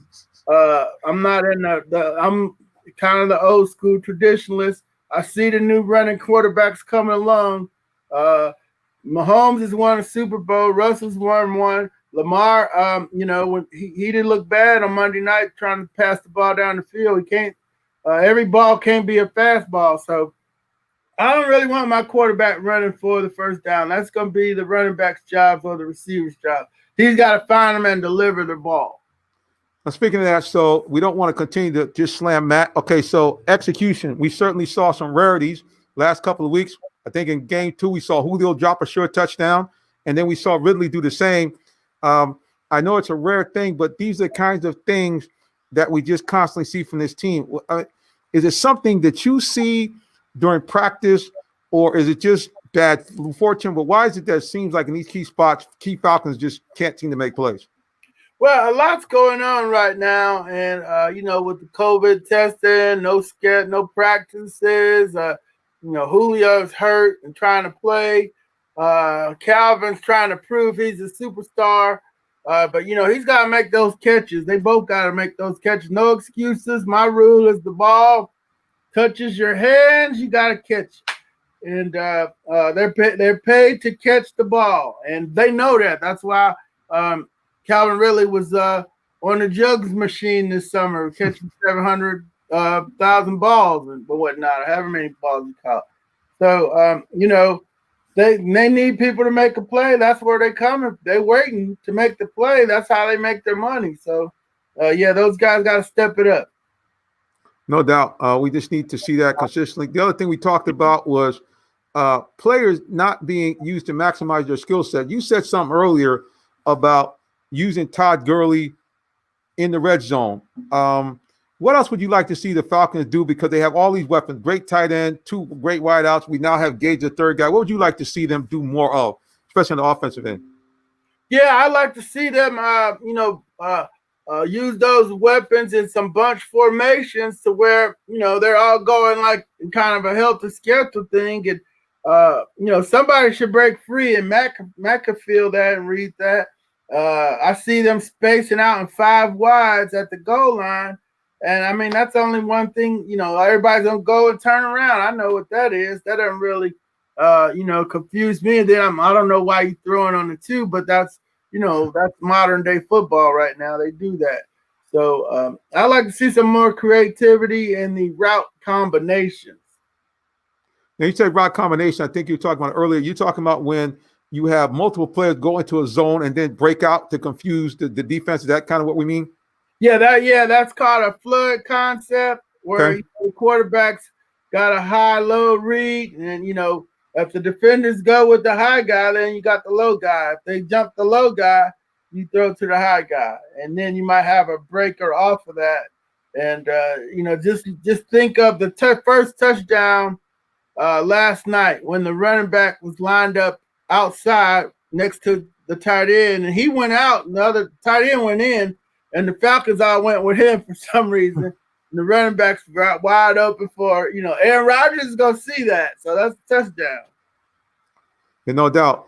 Speaker 8: I'm not in I'm kind of the old school traditionalist. I see the new running quarterbacks coming along. Mahomes has won a Super Bowl. Russell's won one. Lamar, when he didn't look bad on Monday night trying to pass the ball down the field. He can't. Every ball can't be a fastball. So I don't really want my quarterback running for the first down. That's going to be the running back's job or the receiver's job. He's got to find them and deliver the ball.
Speaker 3: Now, speaking of that, so we don't want to continue to just slam Matt. Okay, so execution. We certainly saw some rarities last couple of weeks. I think in game 2, we saw Julio drop a short touchdown, and then we saw Ridley do the same. I know it's a rare thing, but these are the kinds of things that we just constantly see from this team. Is it something that you see during practice, or is it just bad fortune? But why is it that it seems like in these key spots, key Falcons just can't seem to make plays?
Speaker 8: Well, a lot's going on right now, and with the COVID testing, no practices. Julio's hurt and trying to play. Calvin's trying to prove he's a superstar. But he's got to make those catches. They both got to make those catches. No excuses. My rule is the ball touches your hands, you got to catch it. And they're paid to catch the ball, and they know that. That's why Calvin Ridley was on the jugs machine this summer, catching 700,000 balls and whatnot, however many balls he caught. So they need people to make a play. That's where they come. They're waiting to make the play. That's how they make their money. So those guys got to step it up.
Speaker 3: No doubt. We just need to see that consistently. The other thing we talked about was players not being used to maximize their skill set. You said something earlier about using Todd Gurley in the red zone. What else would you like to see the Falcons do? Because they have all these weapons, great tight end, 2 great wideouts. We now have Gage, the third guy. What would you like to see them do more of, especially on the offensive end?
Speaker 8: Yeah, I'd like to see them, use those weapons in some bunch formations to where, they're all going like kind of a helter-skelter thing. And, somebody should break free, and Matt could feel that and read that. I see them spacing out in 5 wides at the goal line. And, I mean, that's only one thing, everybody's going to go and turn around. I know what that is. That doesn't really, confuse me. And then I don't know why you're throwing on the 2, but that's modern day football right now. They do that. So I like to see some more creativity in the route combinations.
Speaker 3: Now, you said route combination. I think you were talking about earlier. You're talking about when you have multiple players go into a zone and then break out to confuse the defense. Is that kind of what we mean?
Speaker 8: Yeah, that's called a flood concept, where the quarterback's got a high-low read, and if the defenders go with the high guy, then you got the low guy. If they jump the low guy, you throw to the high guy, and then you might have a breaker off of that. And just think of the first touchdown last night when the running back was lined up outside next to the tight end, and he went out, and the other tight end went in, and the Falcons all went with him for some reason. And the running backs got wide open for, Aaron Rodgers is going to see that. So that's a touchdown.
Speaker 3: Yeah, no doubt.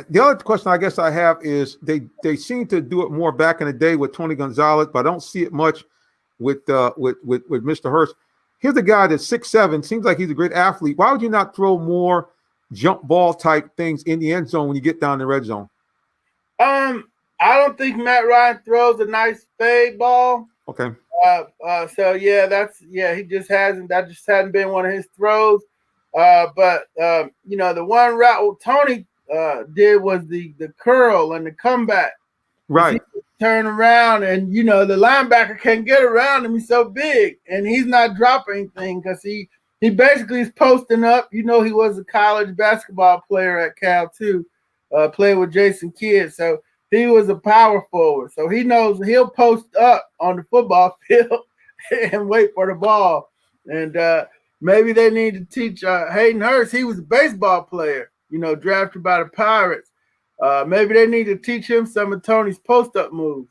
Speaker 3: The other question I guess I have is they seem to do it more back in the day with Tony Gonzalez, but I don't see it much with Mr. Hurst. Here's a guy that's 6'7", seems like he's a great athlete. Why would you not throw more jump ball type things in the end zone when you get down the red zone?
Speaker 8: I don't think Matt Ryan throws a nice fade ball.
Speaker 3: Okay.
Speaker 8: He just hasn't. That just hadn't been one of his throws. But the one route Tony did was the curl and the comeback.
Speaker 3: Right.
Speaker 8: Turn around, and the linebacker can't get around him. He's so big, and he's not dropping anything because he basically is posting up. He was a college basketball player at Cal too, played with Jason Kidd. So he was a power forward. So he knows he'll post up on the football field and wait for the ball. And maybe they need to teach Hayden Hurst. He was a baseball player, drafted by the Pirates. Maybe they need to teach him some of Tony's post-up moves.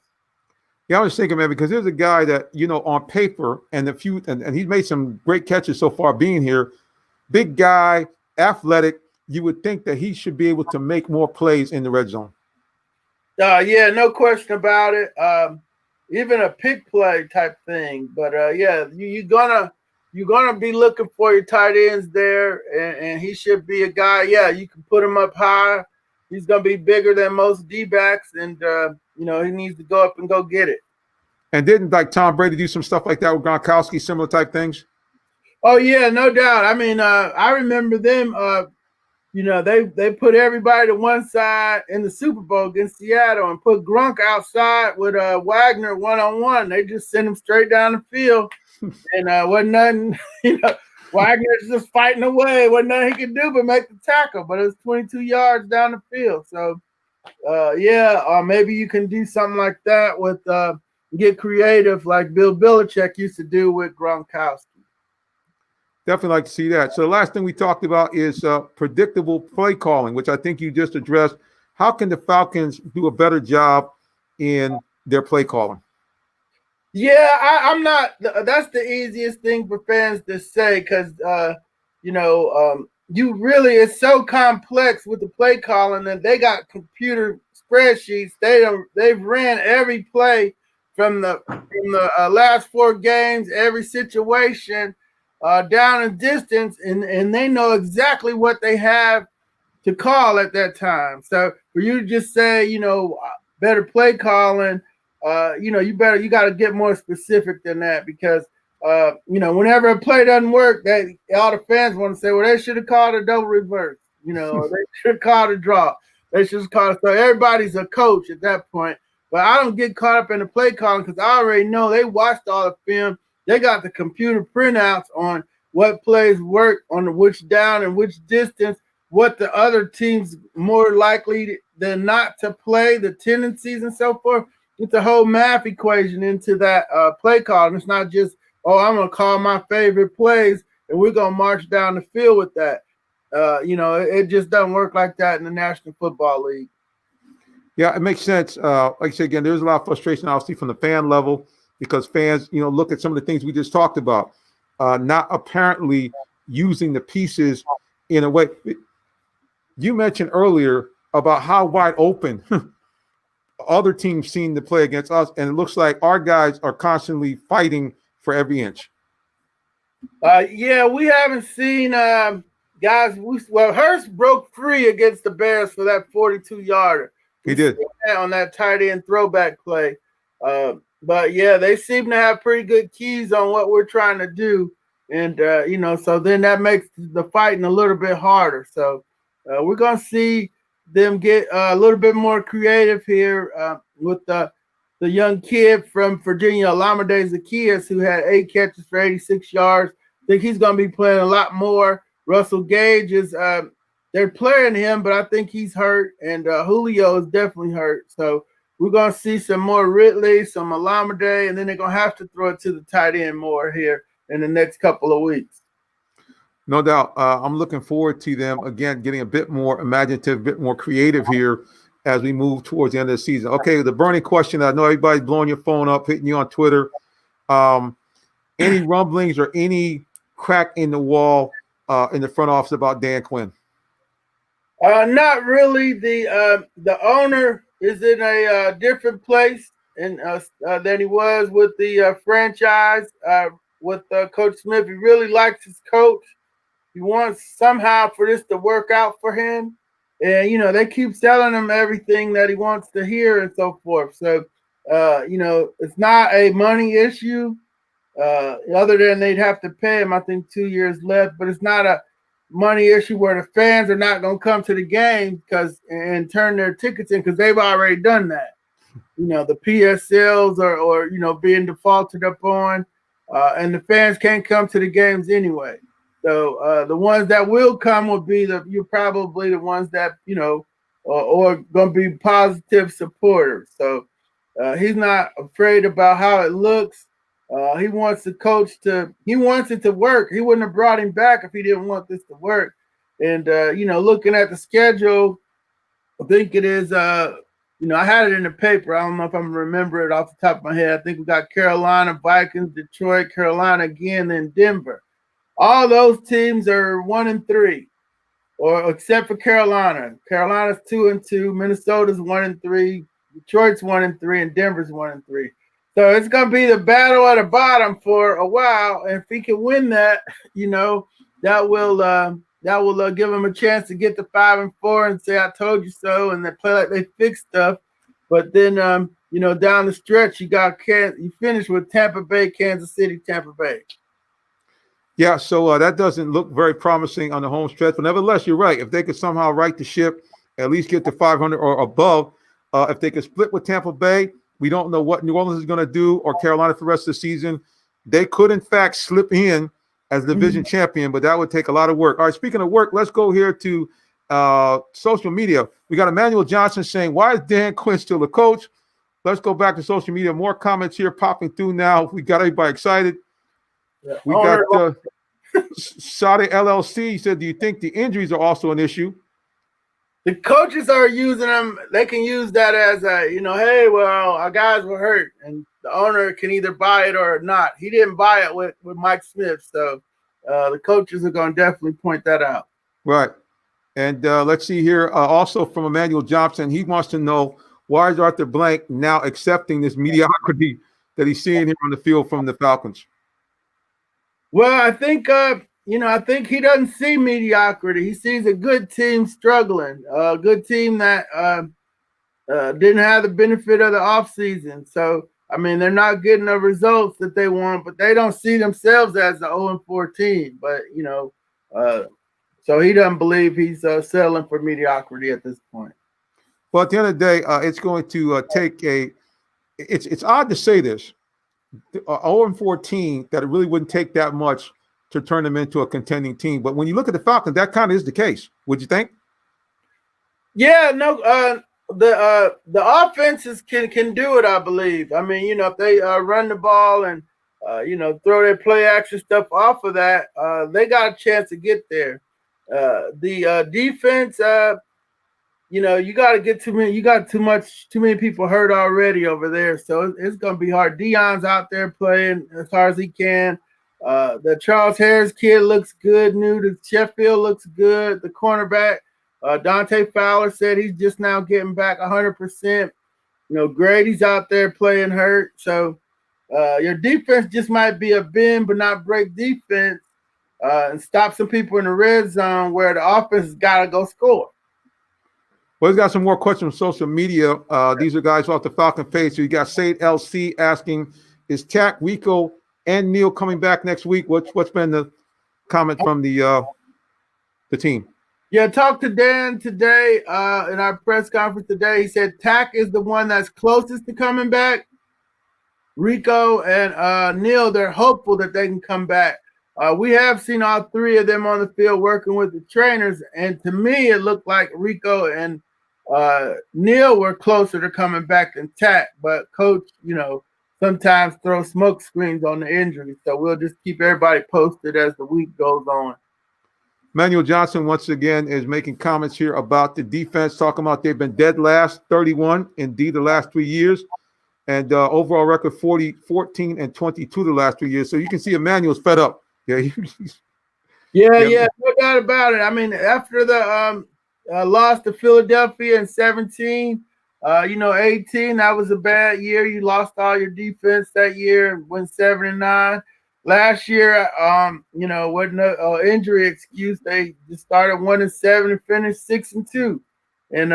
Speaker 3: Yeah, I was thinking, man, because there's a guy that, on paper and and he's made some great catches so far being here. Big guy, athletic. You would think that he should be able to make more plays in the red zone.
Speaker 8: No question about it. Even a pick play type thing. But you're gonna be looking for your tight ends there, and he should be a guy. Yeah, you can put him up high. He's gonna be bigger than most D-backs, and he needs to go up and go get it.
Speaker 3: And didn't Tom Brady do some stuff like that with Gronkowski, similar type things?
Speaker 8: Oh yeah, no doubt. I mean, I remember them. They put everybody to one side in the Super Bowl against Seattle and put Gronk outside with Wagner one-on-one. They just sent him straight down the field, and wasn't nothing. Wagner's just fighting away. Wasn't nothing he could do but make the tackle. But it was 22 yards down the field. So, maybe you can do something like that with get creative like Bill Belichick used to do with Gronkowski.
Speaker 3: Definitely like to see that. So the last thing we talked about is predictable play calling, which I think you just addressed. How can the Falcons do a better job in their play calling?
Speaker 8: Yeah, I'm not. That's the easiest thing for fans to say because, you really, it's so complex with the play calling that they got computers spreadsheets. They've ran every play from the last 4 games, every situation, down and distance, and they know exactly what they have to call at that time. So for you to just say, better play calling, you got to get more specific than that, because whenever a play doesn't work, all the fans want to say, well, they should have called a double reverse, or they should have called a draw. They should have called it. So everybody's a coach at that point. But I don't get caught up in the play calling, because I already know they watched all the film. They got the computer printouts on what plays work on which down and which distance, what the other team's more likely than not to play, the tendencies and so forth. It's a whole math equation into that play call. And it's not just, I'm going to call my favorite plays and we're going to march down the field with that. It just doesn't work like that in the National Football League.
Speaker 3: Yeah, it makes sense. Like I said, again, there's a lot of frustration, obviously, from the fan level, because fans, look at some of the things we just talked about, not apparently using the pieces in a way. You mentioned earlier about how wide open other teams seem to play against us, and it looks like our guys are constantly fighting for every inch.
Speaker 8: Yeah, we haven't seen guys. Hurst broke free against the Bears for that 42-yarder.
Speaker 3: He did
Speaker 8: on that tight end throwback play. But yeah, they seem to have pretty good keys on what we're trying to do, and so then that makes the fighting a little bit harder. So we're gonna see them get a little bit more creative here with the young kid from Virginia, Olamide Zaccheaus, who had 8 catches for 86 yards. I think he's going to be playing a lot more. Russell Gage is they're playing him, but I think he's hurt, and Julio is definitely hurt. So we're going to see some more Ridley, some Olamide, and then they're going to have to throw it to the tight end more here in the next couple of weeks.
Speaker 3: No doubt. I'm looking forward to them, again, getting a bit more imaginative, a bit more creative here as we move towards the end of the season. Okay, the burning question. I know everybody's blowing your phone up, hitting you on Twitter. Any rumblings or any crack in the wall in the front office about Dan Quinn?
Speaker 8: Not really. The owner is in a different place than he was with the franchise. With Coach Smith, he really likes his coach. He wants somehow for this to work out for him. And, they keep telling him everything that he wants to hear and so forth. So, it's not a money issue other than they'd have to pay him, I think, 2 years left. But it's not a money issue where the fans are not going to come to the game and turn their tickets in, because they've already done that. The PSLs are being defaulted upon, and the fans can't come to the games anyway. So the ones that will come will be you're probably the ones that, or going to be positive supporters. So he's not afraid about how it looks. He wants the coach he wants it to work. He wouldn't have brought him back if he didn't want this to work. And, looking at the schedule, I think it is, I had it in the paper. I don't know if I'm going to remember it off the top of my head. I think we got Carolina, Vikings, Detroit, Carolina again, then Denver. All those teams are 1-3, or except for Carolina. Carolina's 2-2, Minnesota's 1-3, Detroit's 1-3, and Denver's 1-3. So it's gonna be the battle at the bottom for a while. And if he can win that, that will give him a chance to get to 5-4 and say I told you so, and they play like they fix stuff. But then down the stretch you finish with Tampa Bay, Kansas City, Tampa Bay.
Speaker 3: Yeah, so that doesn't look very promising on the home stretch. But nevertheless, you're right. If they could somehow right the ship, at least get to 500 or above, if they could split with Tampa Bay, we don't know what New Orleans is going to do, or Carolina for the rest of the season. They could, in fact, slip in as division champion, but that would take a lot of work. All right, speaking of work, let's go here to social media. We got Emmanuel Johnson saying, why is Dan Quinn still the coach? Let's go back to social media. More comments here popping through now. We got everybody excited. Yeah. We got Sade LLC said, do you think the injuries are also an issue?
Speaker 8: The coaches are using them. They can use that as hey, well, our guys were hurt, and the owner can either buy it or not. He didn't buy it with Mike Smith, so the coaches are going to definitely point that out.
Speaker 3: Right. And let's see here. Also from Emmanuel Johnson, he wants to know, why is Arthur Blank now accepting this mediocrity that he's seeing here on the field from the Falcons?
Speaker 8: Well, I think I think he doesn't see mediocrity. He sees a good team struggling, a good team that didn't have the benefit of the offseason. So, I mean, they're not getting the results that they want, but they don't see themselves as the 0-4 team. But, so he doesn't believe he's settling for mediocrity at this point.
Speaker 3: Well, at the end of the day, it's going to take it's odd to say this, 0-4 team, that it really wouldn't take that much to turn them into a contending team. But when you look at the Falcons, that kind of is the case. Would you think?
Speaker 8: Yeah, no, the offenses can do it, I believe. I mean, if they run the ball and throw their play action stuff off of that, they got a chance to get there. The defense, you got to get too many. You got too many people hurt already over there, so it's going to be hard. Deion's out there playing as hard as he can. The Charles Harris kid looks good. The Sheffield looks good. The cornerback, Dante Fowler, said he's just now getting back 100%. Grady's out there playing hurt. So your defense just might be a bend but not break defense, and stop some people in the red zone where the offense has got to go score.
Speaker 3: Well, he's got some more questions on social media. These are guys off the Falcon page. So you got Said LC asking, is Tack, Rico, and Neil coming back next week? What's been the comment from the team?
Speaker 8: Yeah, talked to Dan today in our press conference today. He said Tack is the one that's closest to coming back. Rico and Neil, they're hopeful that they can come back. We have seen all three of them on the field working with the trainers, and to me, it looked like Rico and Neil were closer to coming back than Tack. But Coach, sometimes throw smoke screens on the injury, so we'll just keep everybody posted as the week goes on.
Speaker 3: Manuel Johnson, once again, is making comments here about the defense, talking about they've been dead last, 31, indeed, the last 3 years, and overall record 40, 14, and 22 the last 3 years. So you can see Emmanuel's fed up. Yeah,
Speaker 8: yeah, no doubt about it. I mean, after the loss to Philadelphia in 17, 18, that was a bad year. You lost all your defense that year and went 7-9. Last year, wasn't an injury excuse. They just started 1-7 and finished 6-2, and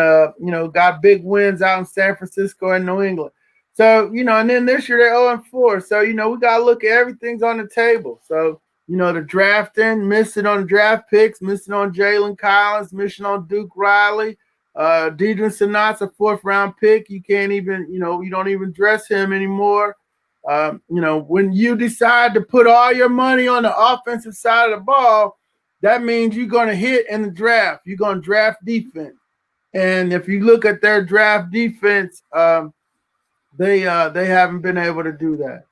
Speaker 8: got big wins out in San Francisco and New England. So and then this year they're 0-4. So we gotta look at everything's on the table. So the drafting, missing on draft picks, missing on Jalen Collins, missing on Duke Riley, Deidre Sanat's a 4th-round pick. You can't even you don't even dress him anymore. When you decide to put all your money on the offensive side of the ball, that means you're going to hit in the draft. You're going to draft defense. And if you look at their draft defense, they haven't been able to do that.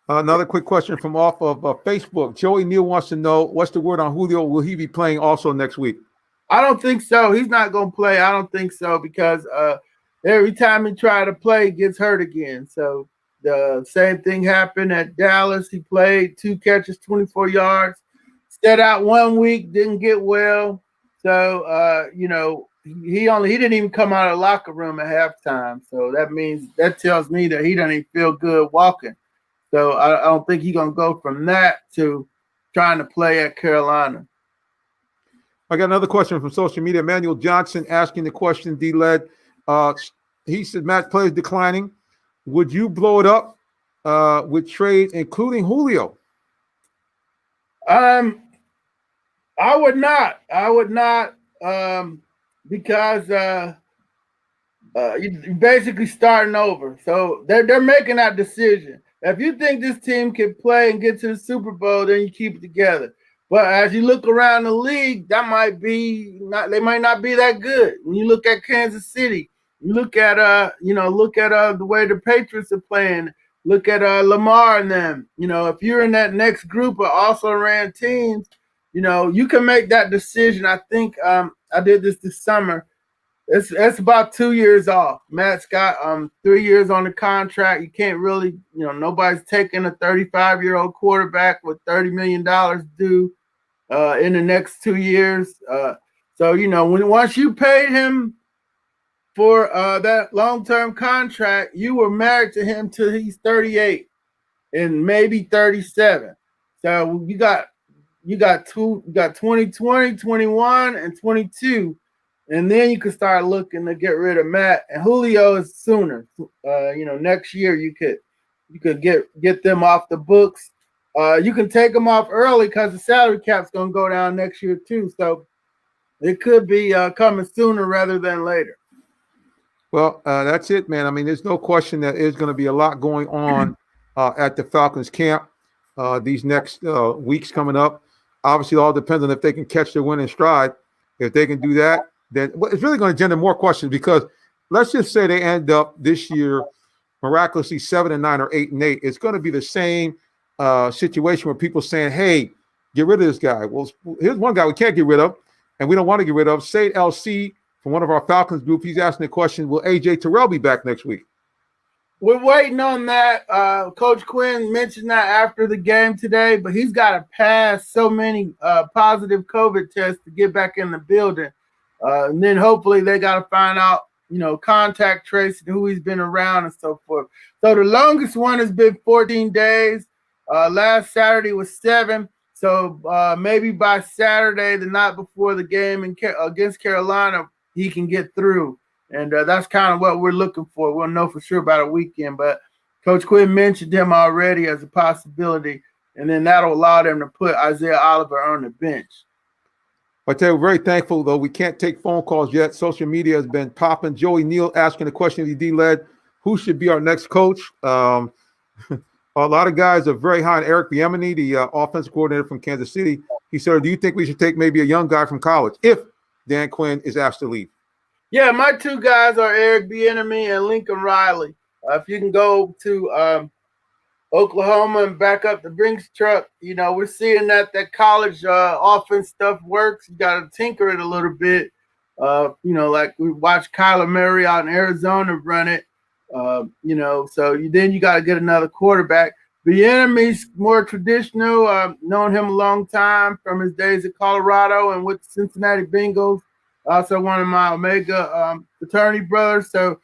Speaker 3: Another quick question from off of Facebook. Joey Neal wants to know, what's the word on Julio? Will he be playing also next week?
Speaker 8: I don't think so. He's not going to play. I don't think so, because every time he tries to play, he gets hurt again. So the same thing happened at Dallas. He played 2 catches, 24 yards. Stayed out 1 week, didn't get well. So, he didn't even come out of the locker room at halftime. So that tells me that he doesn't even feel good walking. So I don't think he's going to go from that to trying to play at Carolina.
Speaker 3: I got another question from social media. Emmanuel Johnson asking the question, D-Led. He said, Matt plays declining. Would you blow it up with trades, including Julio?
Speaker 8: I would not. Because you're basically starting over. So they're making that decision. If you think this team can play and get to the Super Bowl, then you keep it together. But as you look around the league, they might not be that good. When you look at Kansas City, you look at the way the Patriots are playing. Look at Lamar and them. If you're in that next group of also ran teams, you can make that decision. I think I did this summer. It's about 2 years off. Matt's got 3 years on the contract. You can't really, nobody's taking a 35-year-old quarterback with $30 million due in the next 2 years. So So, once you paid him for that long-term contract, you were married to him till he's 38 and maybe 37. So you got 2020, 21, and 22. And then you could start looking to get rid of Matt, and Julio is sooner. Next year you could get them off the books. You can take them off early because the salary cap's going to go down next year too. So it could be coming sooner rather than later.
Speaker 3: Well, that's it, man. I mean, there's no question that there's going to be a lot going on at the Falcons camp these next weeks coming up. Obviously, it all depends on if they can catch their winning stride. If they can do that, then it's really going to generate more questions, because let's just say they end up this year miraculously 7-9 or 8-8. It's going to be the same situation where people saying, "Hey, get rid of this guy." Well, here's one guy we can't get rid of, and we don't want to get rid of. Said LC from one of our Falcons group. He's asking the question: will AJ Terrell be back next week?
Speaker 8: We're waiting on that. Coach Quinn mentioned that after the game today, but he's got to pass so many positive COVID tests to get back in the building. And then hopefully they got to find out, contact tracing, who he's been around and so forth. So the longest one has been 14 days. Last Saturday was 7. So maybe by Saturday, the night before the game against Carolina, he can get through. And that's kind of what we're looking for. We'll know for sure about a weekend. But Coach Quinn mentioned him already as a possibility. And then that'll allow them to put Isaiah Oliver on the bench.
Speaker 3: I tell you, we're very thankful, though. We can't take phone calls yet. Social media has been popping. Joey Neal asking the question of D-Led, who should be our next coach? A lot of guys are very high on Eric Bieniemy, the offensive coordinator from Kansas City. He said, do you think we should take maybe a young guy from college if Dan Quinn is asked to leave?
Speaker 8: Yeah, my two guys are Eric Bieniemy and Lincoln Riley. If you can go to Oklahoma and back up the Brinks truck, we're seeing that college offense stuff works. You got to tinker it a little bit. Like we watched Kyler Murray out in Arizona run it. So then you got to get another quarterback. Bieniemy's more traditional. I've known him a long time from his days at Colorado and with the Cincinnati Bengals. Also one of my Omega fraternity brothers. So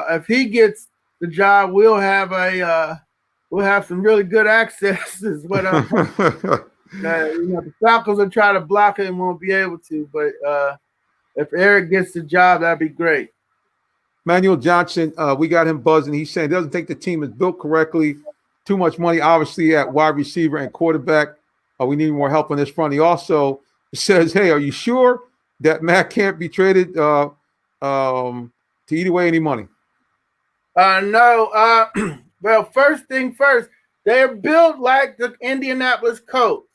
Speaker 8: if he gets the job, we'll have some really good access. Is what the Falcons will try to block it and won't be able to. But if Eric gets the job, that'd be great.
Speaker 3: Manuel Johnson, we got him buzzing. He's saying he doesn't think the team is built correctly. Too much money, obviously, at wide receiver and quarterback. We need more help on this front. He also says, hey, are you sure that Matt can't be traded to eat away any money?
Speaker 8: No. Well, first thing first, they're built like the Indianapolis Colts.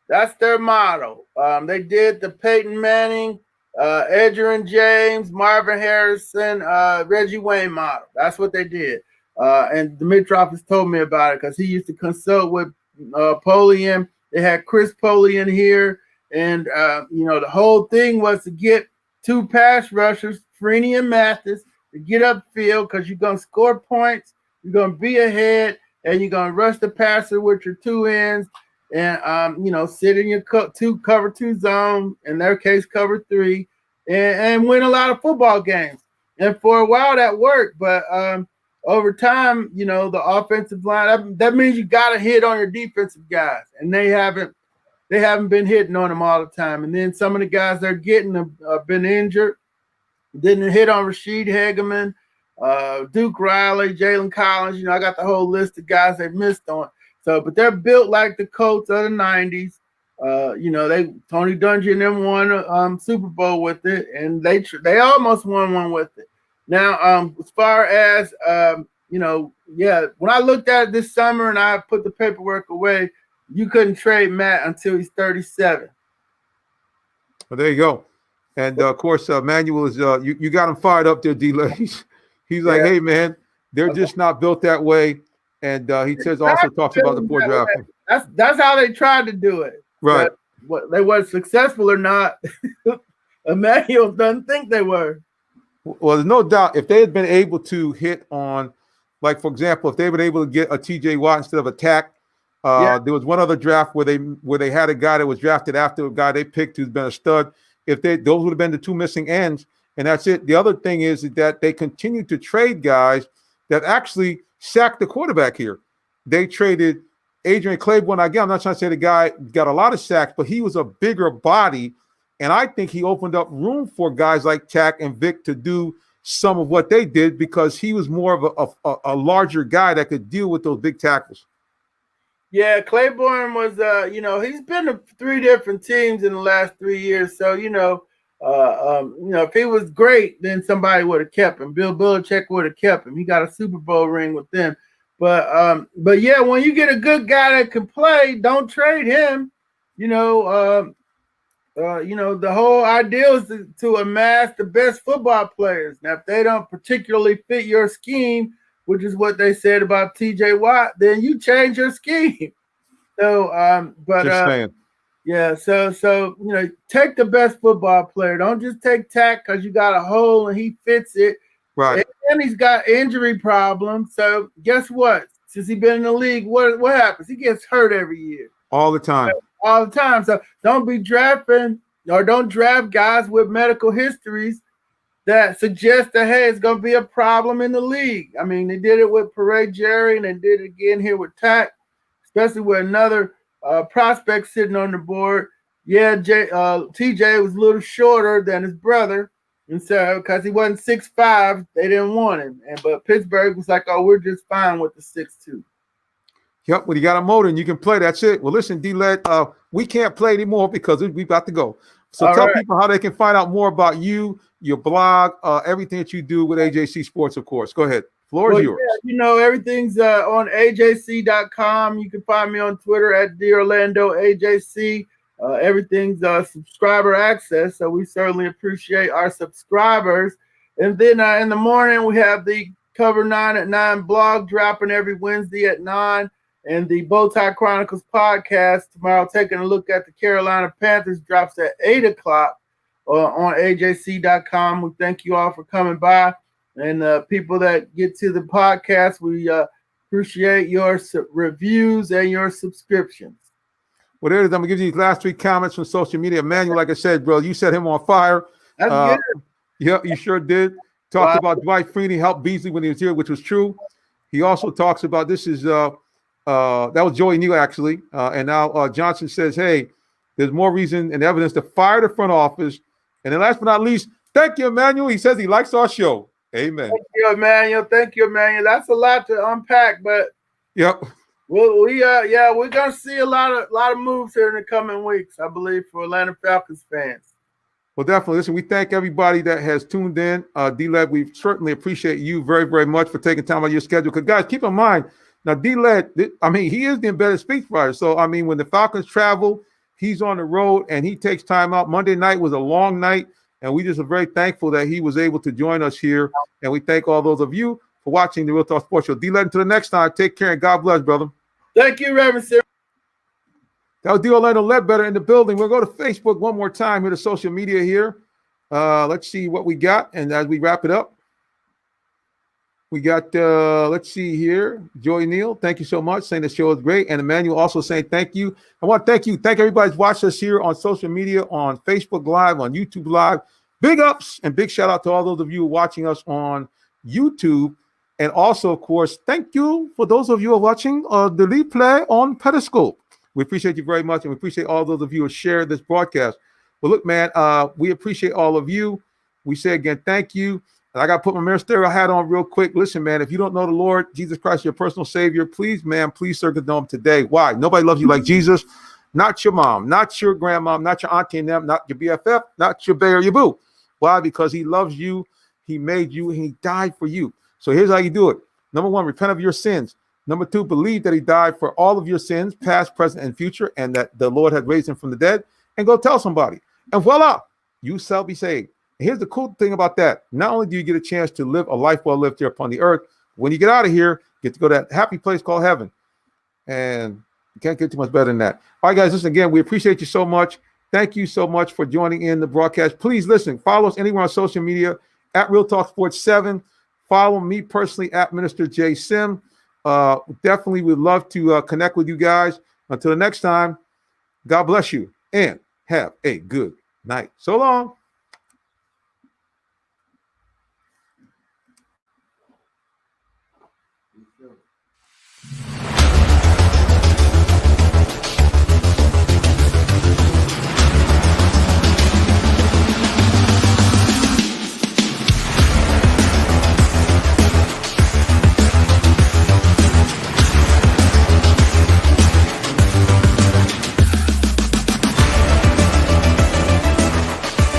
Speaker 8: That's their motto. They did the Peyton Manning, Edgerrin James, Marvin Harrison, Reggie Wayne model. That's what they did. And Dimitrov has told me about it because he used to consult with Polian. They had Chris Polian here. And, the whole thing was to get 2 pass rushers, Freeney and Mathis, to get upfield because you're going to score points, you're going to be ahead, and you're going to rush the passer with your 2 ends and, sit in your cover 2 zone, in their case, cover 3, and win a lot of football games. And for a while that worked, but over time, the offensive line, that means you got to hit on your defensive guys, and they haven't been hitting on them all the time. And then some of the guys they're getting have been injured. Didn't hit on Rashid Hageman, Duke Riley, Jalen Collins. I got the whole list of guys they missed on. So, but they're built like the Colts of the 90s. Tony Dungy and them won a Super Bowl with it, and they almost won one with it. Now, as far as, when I looked at it this summer and I put the paperwork away, you couldn't trade Matt until he's 37.
Speaker 3: Well, there you go. And, of course, Manuel is you got him fired up there, D-Lay. He's like, hey, man, they're just not built that way. And he also talks about the poor drafting.
Speaker 8: That's how they tried to do it.
Speaker 3: Right.
Speaker 8: What they were successful or not, Emmanuel doesn't think they were.
Speaker 3: Well, there's no doubt if they had been able to hit on, like, for example, if they were able to get a TJ Watt instead of a Tack. There was one other draft where they had a guy that was drafted after a guy they picked who's been a stud. if those would have been the two missing ends, and that's it. The other thing is that they continue to trade guys that actually sacked the quarterback here. They traded Adrian Claiborne. Again, I'm not trying to say the guy got a lot of sacks, but he was a bigger body, and I think he opened up room for guys like Tack and Vic to do some of what they did because he was more of a larger guy that could deal with those big tackles.
Speaker 8: Yeah, Claiborne was, he's been to 3 different teams in the last 3 years. So, if he was great, then somebody would have kept him. Bill Belichick would have kept him. He got a Super Bowl ring with them. But yeah, when you get a good guy that can play, don't trade him. The whole idea is to amass the best football players. Now, if they don't particularly fit your scheme, which is what they said about T.J. Watt, then you change your scheme. So, take the best football player. Don't just take Tack because you got a hole and he fits it.
Speaker 3: Right.
Speaker 8: And he's got injury problems. So guess what? Since he's been in the league, what happens? He gets hurt every year.
Speaker 3: All the time.
Speaker 8: All the time. So don't draft guys with medical histories that suggest that, hey, it's going to be a problem in the league. I mean, they did it with Parade Jerry, and they did it again here with Tack, especially with another prospect sitting on the board. Yeah, TJ was a little shorter than his brother, and so because he wasn't 6'5", they didn't want him. But Pittsburgh was like, oh, we're just fine with the 6'2".
Speaker 3: Yep, when you got a motor and you can play, that's it. Well, listen, D-Led, we can't play anymore because we got to go. So
Speaker 8: All
Speaker 3: tell
Speaker 8: right.
Speaker 3: people how they can find out more about you, your blog, everything that you do with AJC Sports, of course. Go ahead. Floor is yours.
Speaker 8: Yeah, everything's on AJC.com. You can find me on Twitter at DOrlandoAJC. Everything's subscriber access, so we certainly appreciate our subscribers. And then in the morning, we have the Cover 9 at 9 blog dropping every Wednesday at 9. And the Bowtie Chronicles podcast tomorrow, taking a look at the Carolina Panthers, drops at 8 o'clock on AJC.com. We thank you all for coming by. And people that get to the podcast, we appreciate your reviews and your subscriptions.
Speaker 3: Well, there it is. I'm going to give you these last 3 comments from social media. Emmanuel, like I said, bro, you set him on fire.
Speaker 8: That's good.
Speaker 3: Yep, you sure did. Talked about Dwight Freeney helped Beasley when he was here, which was true. He also talks about this is that was Joey Neal, actually. And now Johnson says, hey, there's more reason and evidence to fire the front office. And then last but not least, thank you, Emmanuel. He says he likes our show. Amen.
Speaker 8: Thank you, Emmanuel. That's a lot to unpack, but
Speaker 3: yep.
Speaker 8: We're gonna see a lot of moves here in the coming weeks, I believe, for Atlanta Falcons fans.
Speaker 3: Well, definitely. Listen, we thank everybody that has tuned in. D-Led, we certainly appreciate you very, very much for taking time out of your schedule. Because, guys, keep in mind, now D-Led, he is the embedded speechwriter. So, when the Falcons travel, he's on the road and he takes time out. Monday night was a long night, and we just are very thankful that he was able to join us here. And we thank all those of you for watching the Real Talk Sports Show. D-Led, until the next time, take care and God bless, brother.
Speaker 8: Thank you, Reverend Sir.
Speaker 3: That was D. Orlando Ledbetter in the building. We'll go to Facebook one more time here to social media here. Let's see what we got. And as we wrap it up, we got, let's see here. Joy Neal, thank you so much, saying the show is great. And Emmanuel also saying thank you. I want to thank everybody who's watched us here on social media, on Facebook Live, on YouTube Live. Big ups and big shout out to all those of you watching us on YouTube. And also, of course, thank you for those of you who are watching the replay on Periscope. We appreciate you very much, and we appreciate all those of you who share this broadcast. Well, look, man, we appreciate all of you. We say again, thank you. And I got to put my ministerial hat on real quick. Listen, man, if you don't know the Lord Jesus Christ, your personal Savior, please, man, please serve Him today. Why? Nobody loves you like Jesus. Not your mom, not your grandma, not your auntie and them, not your BFF, not your bae or your boo. Why? Because He loves you. He made you, and He died for you. So here's how you do it. Number 1, repent of your sins. Number 2, believe that He died for all of your sins, past, present, and future, and that the Lord had raised Him from the dead. And go tell somebody. And voila, you shall be saved. And here's the cool thing about that. Not only do you get a chance to live a life well lived here upon the earth, when you get out of here, you get to go to that happy place called heaven. And you can't get too much better than that. All right, guys, listen, again, we appreciate you so much. Thank you so much for joining in the broadcast. Please listen, follow us anywhere on social media at Real Talk Sports 7. Follow me personally at Minister J. Sim. Definitely would love to connect with you guys. Until the next time, God bless you and have a good Night. So long.